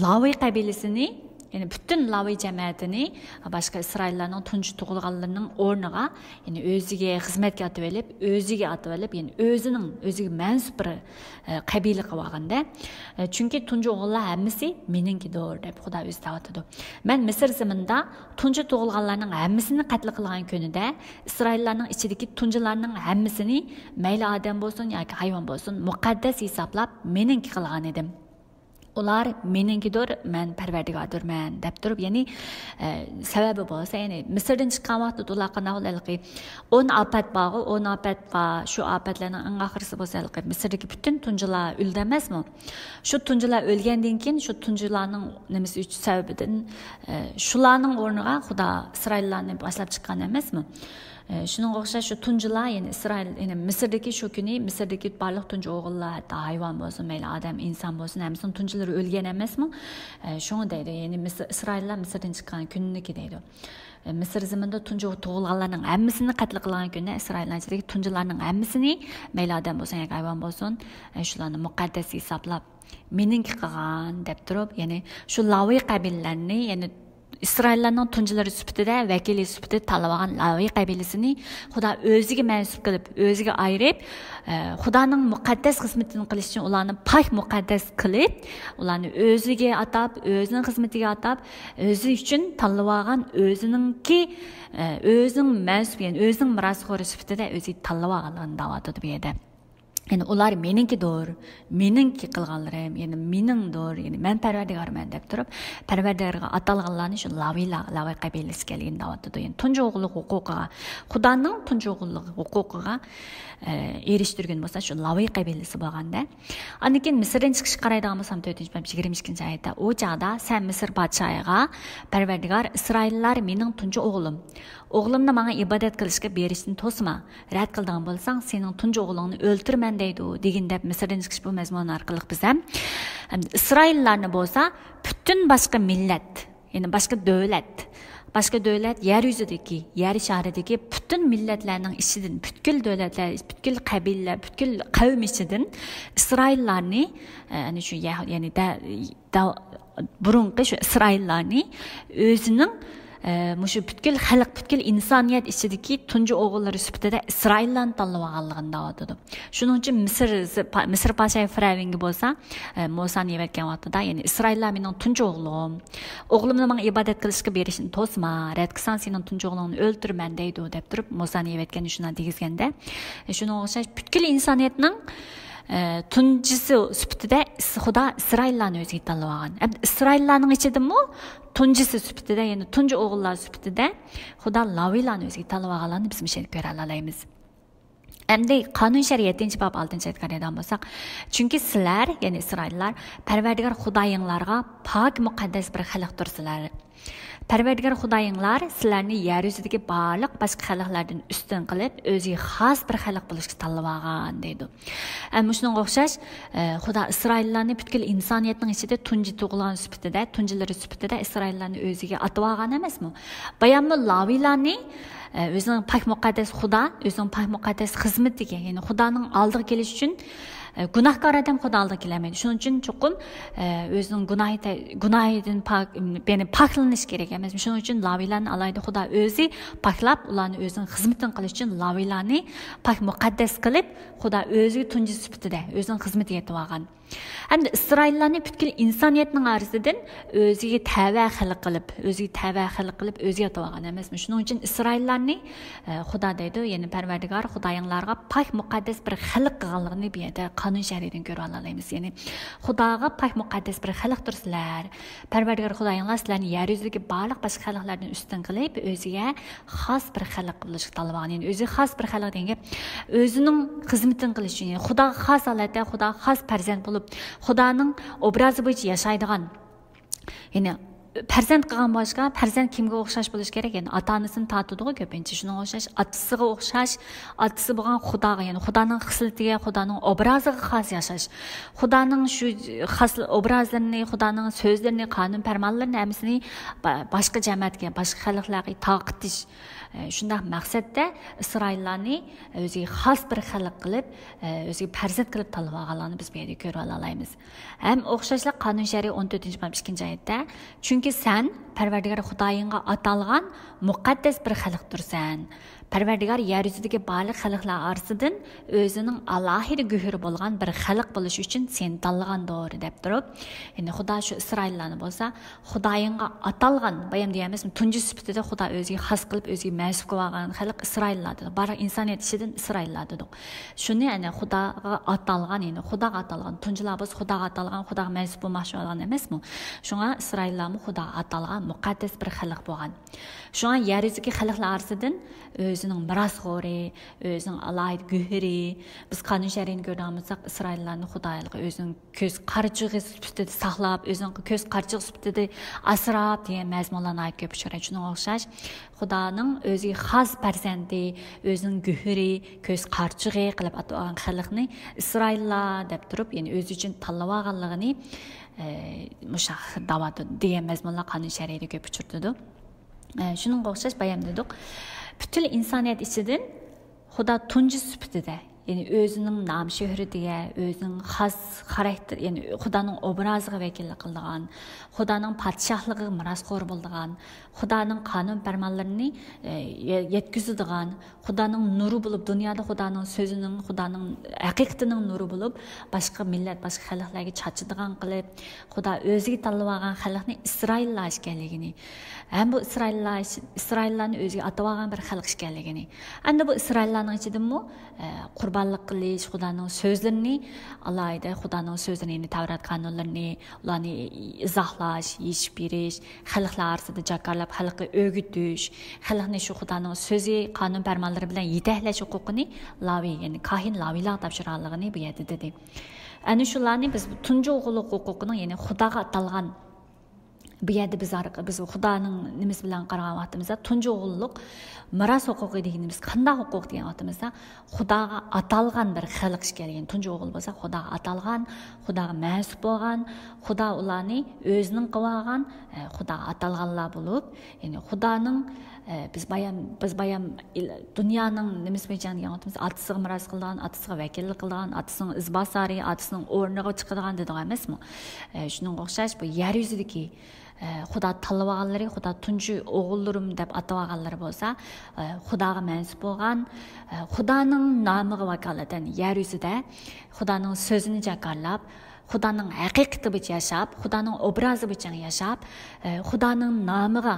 Laviy qabilasini Yani bütün Lavi cemiyetini başka İsraillerinin tuncu tuğulganlarının ornuna yani özüge hizmetke atıp elip, özüge atıp elip yani özüge mensup bir kabile kıvağında. Çünkü tuncu oğullar hemmisi meninki doğru dep Xuda özü davatıdı. Ben Mısır zamanında tuncu tuğulganlarının hemmisini katlı kılgan könüde İsraillerinin içindeki tuncularının hemmisini meyli adam bolsun ya ki hayvan bolsun mukaddes hesaplap meninki kılgan edim. Ular meninkidir, men perverdigardır, men dep turib, yani sebebi bolsa, yani Mısırdan çıkan vaqtda ular qanday bo'larki 10 afat bağı, 10 afat va şu afatlarning eng oxirisi bo'lsa, Mısırdagi bütün tuncular o'ldi emasmi? Shu tuncular o'lgandan keyin shu tuncularning nimasi uch sababidan shularning o'rniga Xudo İsraillarni boshlab chiqqan emasmi? Şunun o'xshash şu tuncular yani İsrail yani Mısırdaki şu günü Mısırdaki barliq tuncu o'g'illar hatta hayvan bo'lsin mayli odam inson bo'lsin hammasini tunchilari o'lgan emasmi? Shuni deydi yani İsraillar Mısırdan chiqqan kunniki deydi. Mısır zamanında tuncu tug'ilganlarning hammasini qatl qilgan kunda İsraillardagi tuncularning hammasini mayli odam bo'lsin yoki hayvan bo'lsin shularni muqaddas hisoblab meninki qilgan deb turib yani shu Lavi qabillarini yani İsraillarning tunjilari sifatida vakili sifatida tanlagan Lavi qabilasini Xudo o'ziga mansub qilib, o'ziga ayirib, Xudoning muqaddas xizmatini qilish uchun ularni pak muqaddas qilib, ularni o'ziga atab, o'zining xizmatiga atab, o'zi uchun tanlagan o'zininki o'zining mansub, yani o'zining mirosxo'ri sifatida o'ziga tanlaganligini da'vatidi bu yerda. Yani ular meninki doğru, meninki qilganlarim, yani mening doğru, yani men perverdigarman deb turib, perverdigarga atalganlarni shu Lavi qabilasi kelgan da'vatida, yani tunji o'g'illik huquqiga, Xudoning tunji o'g'illik huquqiga erishtirgan bo'lsa shu Lavi qabilasi bo'lganda, andan keyin Misrdan chiqish qaraydigan bo'lsam 4-22-oyatda u chaqda sen Misr podshohiga perverdigar Isroillar mening tunji o'g'lim. O'g'limni menga ibodat qilishga berishni to'sma. Rad qilgan bo'lsang, sening tunji o'g'lingni o'ltirman deydi degan deb Misrdan chiqish bu mazmun orqali biz ham İsraillarni bo'lsa, bütün boshqa millat, ya'ni boshqa davlat yer yuzidagi, yer sharidagi bütün millatlarning ichidan, bütün davlatlar, bütün qabilalar, bütün qavm ichidan İsraillarni, ya'ni shu ya'ni burunqi shu İsraillarni o'zining Muşu bütün xalq, bütün insaniyet içindeki tuncu oğulları sifatida İsraillarni tanlaganligini da'vatidi. Shuning uchun Misr podshohi Firavunga bo'lsa, Musoni yevatgan vaqtida, ya'ni İsraillar mening tuncu o'g'lim. O'g'limni menga ibodat qilishga berishni to'sma, rad qilsang sening tuncu o'g'lingni o'ltirman deydi deb turib Musoni yevatgan shunday degizganda, shunga o'xshash bütün insoniyatning tunjisi sifatida Xudo İsraillarni o'ziga tanlagan. İsraillarning ichidami tunjisi sifatida, ya'ni tunji o'g'illar sifatida Xudo Lavilarni o'ziga tanlaganlarni biz mishel ko'ra olamiz. Endi qonun shariatinchi bab 6-oyatga qaraydigan bo'lsak, chunki sizlar, ya'ni İsraillar Parvardigor Xudoyinglarga pok muqaddas bir xalqdirsizlar. Parvardigor Xudoyinglar sizlarni yer yuzidagi barliq boshqa xalqlardan ustun qilib, o'ziga xos bir xalq bo'lishga tanlagan deydi. Shunga o'xshash Xudo İsraillarni butkul insoniyatning ichida tunji tug'ilgan sifatida, tunjilari sifatida İsraillarni o'ziga atib olgan emasmi? Bayonmi Lavilarni o'zining pak muqaddas Xudo, o'zining pak muqaddas xizmatiga, ya'ni Xudoning oldiga kelish uchun gunohkor odam Xudo oldiga kelmaydi. Shuning uchun chuqur o'zining gunohidan poklanish kerak emas. Shuning uchun Lavilarni alayda Xudo o'zi poklab, ularni o'zining xizmatini qilish uchun Lavilarni pak muqaddas qilib, Xudo o'ziga tunji sifatida o'zining xizmatiga yetib olgan. Hamda İsraillarni butkul insoniyatning orasidan o'ziga tava xalq qilib, o'ziga yetib olgan emasmi? Shuning uchun İsraillarni Xudo deydi, ya'ni Parvardigor Xudoyinglarga pak muqaddas bir xalq qilganligini bu yerda qonun shariatidan ko'ra olamiz. Ya'ni Xudoga pak muqaddas bir xalqdirsizlar. Parvardigor Xudoyinglar sizlarni yer yuzidagi barliq boshqa xalqlardan ustun qilib, o'ziga xos bir xalq qilishga tanlagan. Ya'ni o'ziga xos bir xalq degan gap, o'zining xizmatini qilish uchun, ya'ni Xudoga xos holatda, Xudoga xos farzand bo'lib, Xudoning obrazi bo'yicha yashaydigan. Ya'ni farzand qilgan boshqa, farzand kimga o'xshash bo'lish kerak? Ya'ni ota-onasini tatadigan ko'pincha shunga o'xshash, otasiga o'xshash, otasi bo'lgan Xudoga, ya'ni Xudoning xislatiga, Xudoning obraziga xos yashash. Xudoning shu xos obrazlarini, Xudoning so'zlarini, qonun farmonlarini hammasini boshqa jamiyatga, boshqa xalqlarga taqitish. Shunday maqsadda İsraillarni o'ziga xos bir xalq qilib, o'ziga farzand qilib tanlaganlarni biz bu yerda ko'ra olamiz. Ham o'xshashlar qonun shariat 14-bab 2-oyatda, chunki Çünkü sen Parvardigar Xudoyingga atalgan muqaddas bir xalqdirsan. Parvardigar yer yuzidagi barliq xalqlar orasidan o'zining alohida guhuri bo'lgan bir xalq bo'lish uchun seni tanlagandir deb turib, endi Xudo shu Isroillarni bo'lsa, Xudoyingga atalgan, bayam deyamizmi, tunji sifatida Xudo o'ziga xos qilib, o'ziga mas'ul qilgan xalq Isroillardir. Barliq insoniyat ichidan Isroillardir. Shuni ya'ni Xudoga atalgan, endi Xudoga atalgan, tunjilar bo'lsa Xudoga atalgan, Xudoga mas'ul bo'lmoqchi bo'lgan emasmi? Shunga Isroillarni Xudoga atalgan muqaddas bir xalq bo'lgan. Shunga yer yuzidagi xalqlar orasidan o'zining mirosxo'ri, o'zining alohida guhuri, biz qonun shariatini ko'ramisak, Isroillarni Xudoyilga o'zining ko'z qarchig'i sifatida saqlab, o'zining ko'z qarchig'i sifatida asrab degan mazmunlarni aytib ko'p uchraydi. Shunga o'xshash Xudoning o'ziga xos farzandi, o'zining guhuri, ko'z qarchig'i qilib atagan xalqni Isroillar deb turib, ya'ni o'zi uchun tanlab olganligini mushah davot degan mazmunlar qonun shariatida ko'p uchraydi. Shuningga o'xshash bayam dedik. Bütün insaniyat içinden Xudo tunji sifatida, ya'ni o'zining nom shuhratiga, o'zining xos xarakter, ya'ni Xudoning obraziga vakillik qilgan, Xudoning podshohligiga mirosxo'r bo'lgan, Xudoning qonun farmonlarini yetkazadigan, Xudoning nuri bo'lib, dunyoda Xudoning so'zining, Xudoning haqiqatining nuri bo'lib, boshqa millat, boshqa xalqlarga chachadigan qilib, Xudo o'ziga tanlab olgan xalqni Isroillar ekanligini, ham bu Isroillarni o'ziga atab olgan bir xalq ekanligini. Endi bu Isroillarning ichidami qurbonlik qilish, Xudoning so'zlarini, alohida Xudoning so'zlarini, Tavrat qonunlarini, ularni izohlash, yechib berish, xalqlar orasida jakarlab, xalqqa o'rgitish, xalqni shu Xudoning so'zi, qonun farmonlari bilan yetaklash huquqini Lavi, ya'ni kahin Lavilar topshirganligini bu yerda dedi. Ana shularni biz tunji o'g'illik huquqining, ya'ni Xudoga atalgan bu yerda biz Xudoning nimasi bilan qaragan vaqtimizda tunji o'g'illik miros huquqi deganimiz qanday huquq degan vaqtimizda Xudoga atalgan bir xalq ekanligini, tunji o'g'il bo'lsa Xudoga atalgan, Xudoga mas'ul bo'lgan, Xudo ularni o'zining qilib olgan, Xudoga atalganlar bo'lib, ya'ni Xudoning biz bayam dunyoning nimasi bilan degan vaqtimizda otasiga miros qilgan, otasiga vakillik qilgan, otasining izbosari, otasining o'rniga chiqadigan degan emasmi? Shunga o'xshash bu yer yuzidagi Xudo tanlab olganlari, Xudo tunji o'g'illarim deb atab olganlari bo'lsa, Xudoga mas'ul bo'lgan, Xudoning nomiga vakolatan yer yuzida Xudoning so'zini jakarlab, Xudoning haqiqati bilan yashab, Xudoning obrazi bilan yashab, Xudoning nomiga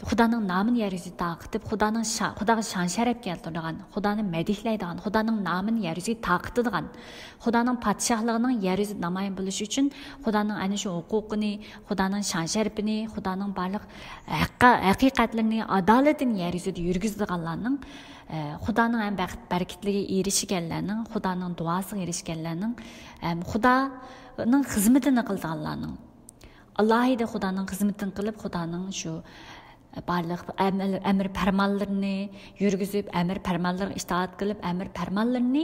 Xudoning nomini yer yuzida taqitib, Xudoga shon sharaf keltiradigan, Xudoni madihlaydigan, Xudoning nomini yer yuziga taqitadigan, Xudoning podshohligining yer yuzida namoyon bo'lishi uchun Xudoning ana shu huquqini, Xudoning shon sharafini, Xudoning barliq haqiqatlarini, adolatini yer yuzida yurgizadiganlarning, Xudoning ham barakatligi erishganlarning, Xudoning duosiga erishganlarning, Xudoning xizmatini qilganlarning, alohida Xudoning xizmatini qilib, Xudoning shu barliq amr farmonlarini yurgizib, amr farmonlarga itoat qilib, amr farmonlarini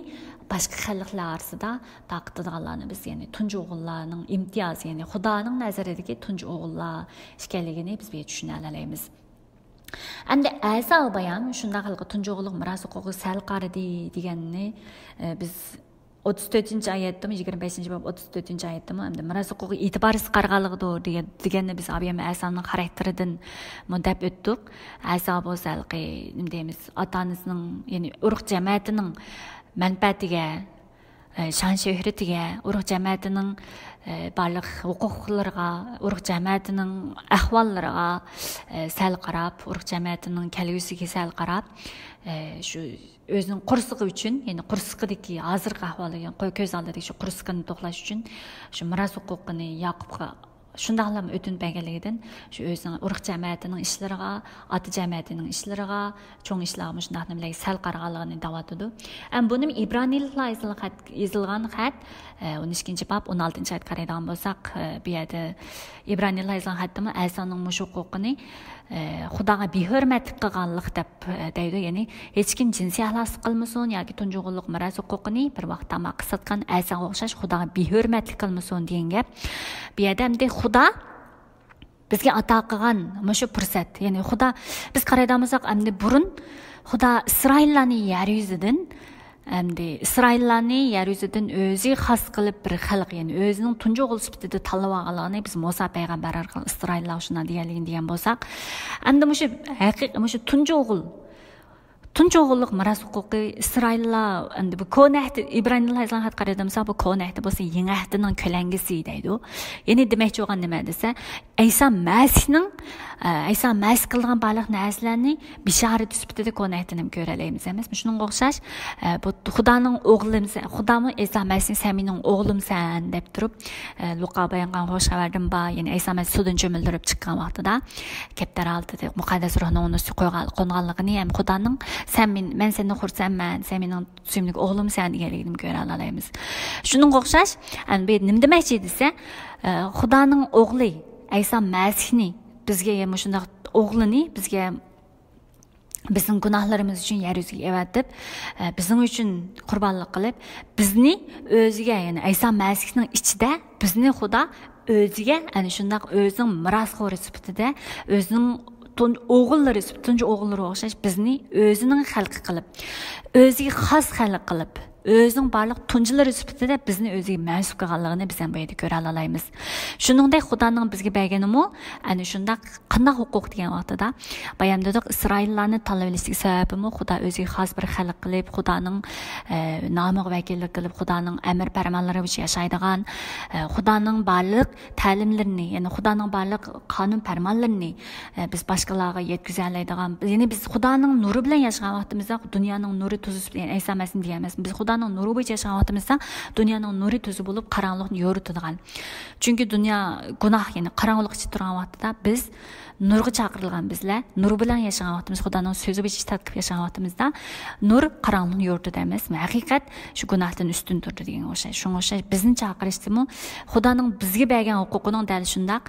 boshqa xalqlar orasida taqdirlarini biz, ya'ni tunji o'g'illarning imtiyozi, ya'ni Xudoning nazaridagi tunji o'g'illar ekanligini biz tushuna olamiz. Endi Asa bayam shunday qilib tunji o'g'illik miros huquqi sal qaridi deganni biz 34-oyatdami, 25-bab 34-oyatdami, endi miros huquqi e'tiborsiz qarg'anligidir deganni biz Abiyam Asaning xarakteridan deb o'tdik. Asa bo'lsa, nima deymiz, ota-onasining, ya'ni urug' jamiyatining manfaatiga, shon shuhratiga, urug' jamiyatining barliq huquqlariga, urug' jamiyatining ahvollariga sal qarab, urug' jamiyatining kelgusiga sal qarab, shu o'zining qursig'i uchun, ya'ni qursig'idagi hozirgi ahvoliga ko'z oldidagi shu qursig'ini to'qlash uchun shu miros huquqini Yaqubga shundaqlam o'tinmaganligidan shu o'zining urug' jamiyatining ishlariga, ota jamiyatining ishlariga, cho'ng ishlarga shundaq nimalarga sal qarag'anligini da'vatidi. Buni İbraniylar yozilgan xat 12-bab 16-oyat qaraydigan bo'lsak, bu yerda İbraniylar yozilgan xatda Asoning mush huquqini Xudoga behurmatlik qilganlik deb deydi, ya'ni hech kim jinsiy axloqsizlik qilmasin yoki tunji o'g'illik miros huquqini bir vaqtda maqsadgan Asoga o'xshash Xudoga behurmatlik qilmasin degan gap. Bu yerda ham Xudo bizga ato qilgan shu fursat, ya'ni Xudo biz qaraydigan bo'lsak, endi burun Xudo Isroillarni yer yuzidan Әмді İsraillarni yer yüzüdün özü xas qılıb bir xalq, yani özünün tuncu oğul sübütüdü tanlab alğanı biz Musa peygamber arqılı İsraillar şuna deyəligin deyə bolsaq, əmdi muşu tuncu oğul tuncu oğulluk miras huquqi İsraillar endi bu konəhdi İbraniler yazılan xat qaradımsa bu konəhdi bolsa yeni əhdinin kölengisi deydi. Yani deməkçi olğan nima desa, İsa Məsihning İsa Məsih qılğan barlıq nərsələrini bişaret sübütüdü konəhdini görələyimiz emas. Şunun oxşaş bu Xudanın oğlumsan, Xudamı İsa Məsih səminin oğlumsan deb turub Luqa bayanğan xoş xəbərdən ba, yəni İsa Məsih sudan çömüldürüb çıxqan vaxtida Keptar aldı müqəddəs ruhunun onu qoyğanlığını hem Xudanın mən seni xursəmmən, sən mənim sümlük oğlum sən deyəligini görə alayımız. Şunun oxşaş, yəni nim deməkçi desə, Xudanın oğlu İsa Məsihni bizə şundaq oğlunu bizə bizim günahlarımız üçün yer yüzüge evatib, bizim üçün qurbanlıq qılıb, bizni özüge, yəni İsa Məsihnin içində bizni Xuda özüge, yəni şundaq özünün mirasxo'ri sifatida, özünün oğulları, tuncu oğulları oxşaş bizni özünün xalqi qılıb, özüge xas xalq qılıb, özünün barlıq tuncuları sifatida bizni özüge mənsub qılğanlığını bizden bu yerdə görə alayımız. Şuningdek Xudanın bizga berganimi, ana shundaq qanday huquq degan vaqtida bayam dedik İsraillarni tanlab olishlik sababimi Xudo o'ziga xos bir xalq qilib, Xudoning nomiga vakillik qilib, Xudoning amr farmonlari bo'yicha yashaydigan, Xudoning barliq ta'limlarini, ya'ni Xudoning barliq qonun farmonlarini biz boshqalarga yetkaza oladigan, ya'ni biz Xudoning nuri bilan yashagan vaqtimizda dunyoning nuri tuzi, ya'ni Isa Masih deyamiz. Biz Xudoning nuri bo'yicha yashagan vaqtimizda dunyoning nuri tuzi bo'lib qarangliqni yoritadigan. Chunki dunyo gunoh, ya'ni qarangliq ichida turgan vaqtida biz nurga chaqirilgan bizlar, nur bilan yashagan vaqtimiz, Xudoning so'zi bo'yicha tatbiq yashagan vaqtimizda nur qarangliqni yoritadi emas. Haqiqat shu gunohdan ustun turdi degan o'xshash. Shunga o'xshash bizni chaqirishdimi Xudoning bizga bergan huquqining dal shundaq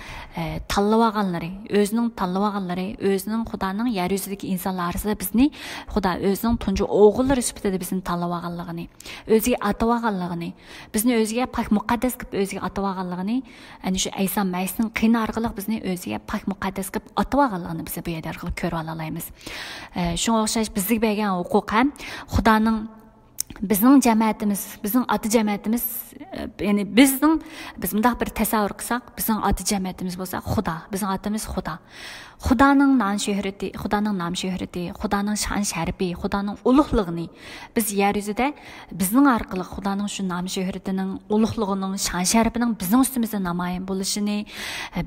tanlab olganlari, o'zining tanlab olganlari, o'zining Xudoning yer yuzidagi insonlar orasida bizni Xudo o'zining tunji o'g'illari sifatida bizni tanlab olganligini, o'ziga atab olganligini, bizni o'ziga pak muqaddas qilib o'ziga atab olganligini, ana shu Isa Masihning qini orqali bizni o'ziga pak muqaddas qilib atab olganligini biz bu yerda orqali ko'rib olaymiz. Shunga o'xshash bizga bergan huquq ham Xudoning bizning jamoatimiz, bizning ati jamoatimiz, ya'ni biz bundaq bir tasavvur qilsak, bizning ati jamoatimiz bo'lsa Xudo, bizning atimiz Xudo. Xudoning nom shuhrati, Xudoning shon sharifi, Xudoning ulug'ligini biz yer yuzida bizning orqali Xudoning shu nom shuhratining, ulug'ligining, shon sharifining bizning ustimizda namoyon bo'lishini,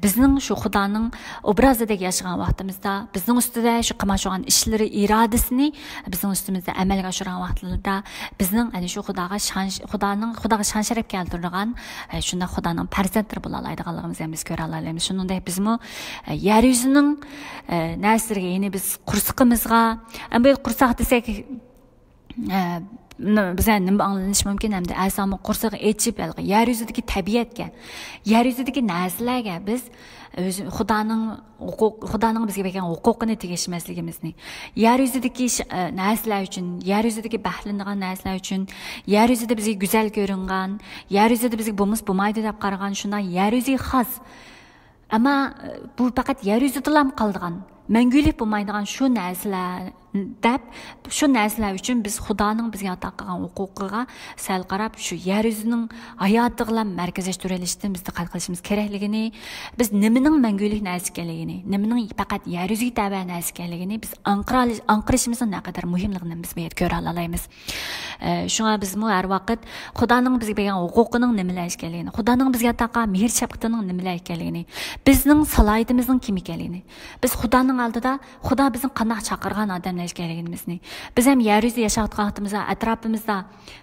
bizning shu Xudoning obrazidagi yashagan vaqtimizda, bizning ustida shu qilmoqchigan ishlari, irodasini bizning ustimizda amalga oshirgan vaqtlarda bizning ana shu Xudoga shon sharaf keltiradigan shunda Xudoning farzandlari bo'la oladiganligimizni biz ko'ra olamiz. Shuningdek bizmi yer yuzining narsalarga, ya'ni biz qursaqimizga, bu qursaq desak bizga nima anglanish mumkin, hamda asami qursaqni echib yer yuzidagi tabiatga, yer yuzidagi narsalarga biz Xudoning bizga bergan huquqini tegishmasligimizni, yer yuzidagi narsalar uchun, yer yuzidagi baxtlanadigan narsalar uchun, yer yuzida bizga go'zal ko'ringan, yer yuzida bizga bo'lmaydi deb qaragan shunday yer yuziga xos, ammo bu faqat yer yuzida qoldigan, mangulik bo'lmaydigan shu narsalar deb, shu narsalar uchun biz Xudoning bizga ato qilgan huquqiga sal qarab, shu yer yuzining hayoti bilan markazlashtirilishdan biz diqqat qilishimiz kerakligini, biz nimaning mangulik narsa ekanligini, nimaning faqat yer yuziga tava narsa ekanligini biz anqirishimizning naqadar muhimligini biz bu yerda ko'ra olamiz. Shunga biz har vaqt Xudoning bizga bergan huquqining nimalar ekanligini, Xudoning bizga ato qilgan mehr shafqatining nimalar ekanligini, bizning salohiyatimizning kim ekanligini, biz Xudoning oldida Xudo bizni qanday chaqirgan odamlar ekanligimizni, biz ham yer yuzida yashayotgan vaqtimizda atrofimizda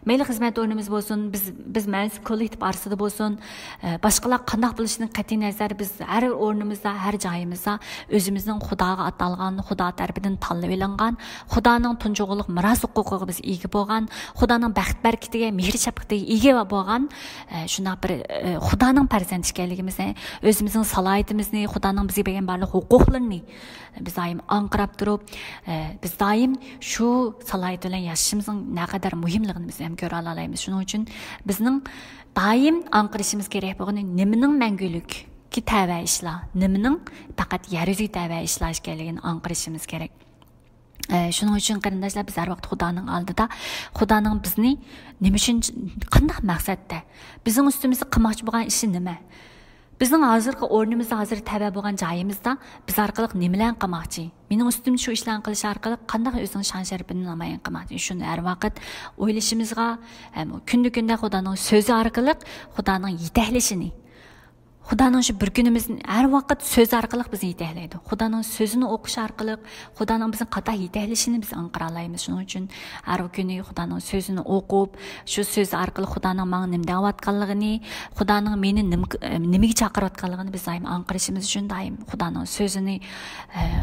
mayli xizmat o'rnimiz bo'lsin, biz mansub kollektiv orasida bo'lsin, boshqalar qanday bo'lishidan qat'iy nazar biz har o'rnimizda, har joyimizda o'zimizning Xudoga atalgan, Xudo tarafidan tanlab olingan, Xudoning tunji o'g'illik miros huquqiga biz ega bo'lgan, Xudoning baxt barkatiga, mehr shafqatiga ega bo'lgan shunday bir Xudoning farzandi ekanligimizni, o'zimizning salohiyatimizni, Xudoning bizga bergan barliq huquqlarni biz doim anqirab turib, biz doim shu salohiyat bilan yashashimizning naqadar muhimligini biz ham ko'ra olamiz. Shuning uchun bizning doim anqirishimiz kerak bo'lgan nimaning mangulikka tava ishlar, nimaning faqat yer yuziga tava ishlar ekanligini anqirishimiz kerak. Shuning uchun qarindoshlar biz har vaqt Xudoning oldida Xudoning bizni nima uchun qanday maqsadda bizning ustimizda qilmoqchi bo'lgan ishi nima? Bizning hozirgi o'rnimizda hozir tava bo'lgan joyimizda biz orqali nimalarni qilmoqchi? Mening ustimda shu ishlarni qilish orqali qanday o'zining shon sharafini namoyon qilmoqchi? Shuni har vaqt o'ylashimizga, kunda Xudoning so'zi orqali Xudoning yetaklashini Xudoning shu bir kunimizni har vaqt so'z orqali bizni yetaklaydi. Xudoning so'zini o'qish orqali Xudoning bizni qattiq yetaklashini biz anqara olamiz. Shuning uchun har kuni Xudoning so'zini o'qib, shu so'z orqali Xudoning menga nima deyotganligini, Xudoning meni nimaga chaqirayotganligini biz doim anqarishimiz uchun doim Xudoning so'zini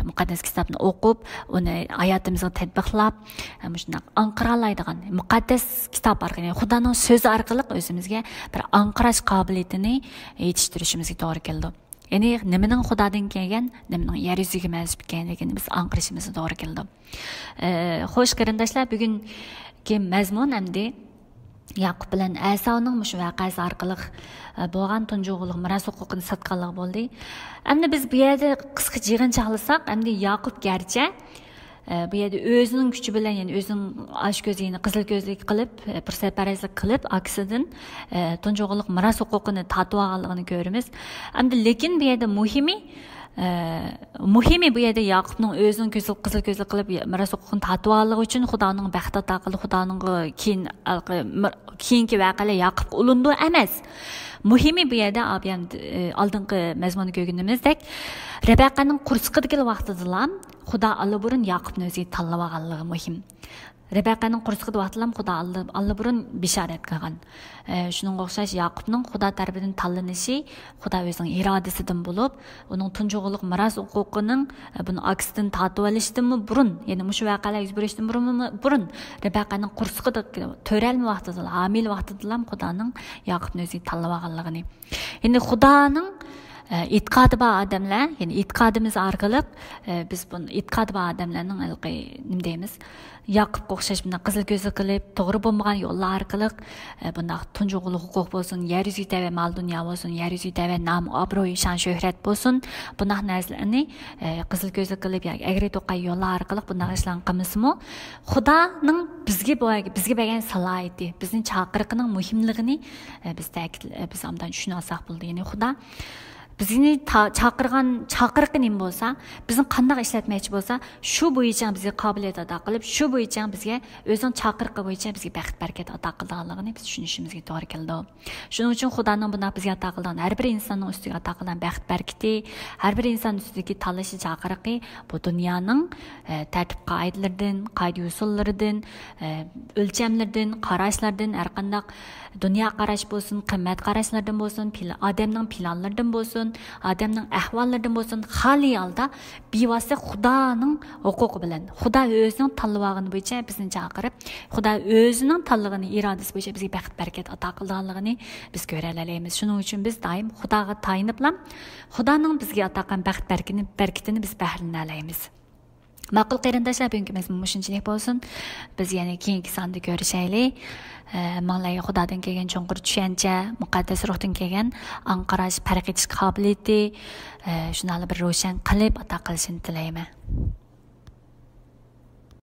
muqaddas kitobni o'qib, uni hayotimizga tatbiqlab, shunday anqara oladigan muqaddas kitob orqali, Xudoning so'zi orqali o'zimizga bir anqarash qobiliyatini yetishtirishimizga to'g'ri keldi. Ya'ni nimaning Xudodan kelgan, nimaning yer yuziga mansub ekanligini biz anqarishimizga to'g'ri keldi. Xo'sh qarindoshlar, bugungi mazmun hamda Yaqub bilan Asavning shu voqeasi orqali bo'lgan tunji o'g'illik miros huquqini sotganlik bo'ldi. Endi biz bu yerda qisqa yig'inchaqlasak, endi Yaqub garchi bu yerda o'zining kuchi bilan, ya'ni o'zining osh ko'zini qizil ko'zlik qilib, pursaparastlik qilib, aksidan tunji o'g'illik miros huquqini tatib olganligini ko'ramiz. Endi lekin bu yerda muhimi bu yerda Yaqubning o'zining qizil ko'zlik qilib miros huquqini tatib olganligi uchun Xudoning baxt ato qildi, Xudoning keyingi voqealar Yaqubga ulindi emas. Muhimi bu yerda oldingi mazmunni ko'rganimizdek, Rebekkaning qursiqidagi vaqtida Xudo allaburun Yaqubni o'ziga tanlab olganligi muhim. Rebekkaning qursiqida vaqtida Xudo allaburun bishorat qilgan. Shuningga o'xshash Yaqubning Xudo tarafidan tanlanishi Xudo o'zining irodasidan bo'lib, uning tunji o'g'illik miros huquqining buni aksidan tatib olishidan burun, ya'ni shu voqealar yuz berishdan burun Rebekkaning qursiqida to'ralma vaqtida, homil vaqtida Xudoning Yaqubni o'ziga tanlab olganligini. Endi Xudoning e'tiqodi bor odamlar, ya'ni e'tiqodimiz orqali biz buni e'tiqodi bor odamlarning nima deymiz? Yaqubga o'xshash bunday qizil ko'zli qilib, to'g'ri bo'lmagan yo'llar orqali bunday tunji o'g'illik huquq bo'lsin, yer yuziga tava mol dunyo bo'lsin, yer yuziga tava nom, obro'y, shon shuhrat bo'lsin, bunday narsalarni qizil ko'zli qilib yoki agri to'qay yo'llar orqali bunday ishlarni qilmasmi? Xudoning bizga bergan salohiyati, bizning chaqiriqining muhimligini biz amdan tushuna olsak bo'ldi. Ya'ni Xudo bizni chaqirqi nima bo'lsa, bizni qanday ishlatmoqchi bo'lsa, shu bo'yicha bizga qobiliyat ato qilib, shu bo'yicha bizga o'zining chaqirqi bo'yicha bizga baxt barkat ato qilganligini biz tushunishimizga to'g'ri keldi. Shuning uchun Xudoning buni bizga ato qilgan har bir insonning ustiga ato qilgan baxt barkati, har bir inson ustidagi tanlashi chaqirqi bu dunyoning tartib qoidalaridan, qoida usullaridan, o'lchamlardan, qarashlardan, har qanday dunyo qarash bo'lsin, qimmat qarashlardan bo'lsin, odamning planlaridan bo'lsin, odamning ahvollaridan bo'lsin, xali holda bevosita Xudoning huquqi bilan, Xudo o'zining tanlovini bo'yicha bizni chaqirib, Xudo o'zining tanlovini irodasi bo'yicha bizga baxt barkat ato qilganligini biz ko'ra olamiz. Shuning uchun biz doim Xudoga tayinib, Xudoning bizga ato qilgan baxt barkatini biz bahralana olamiz. Ma'qul qarindoshlar, bugungi mazmun shunchalik bo'lsin. Biz yana keyingi sonda ko'rishaylik. Manglayga Xudodan kelgan cho'nqir tushuncha, muqaddas ruhdan kelgan anqarash, farq etish qobiliyati shunday bir ro'shan qilib ato qilishini tilayman.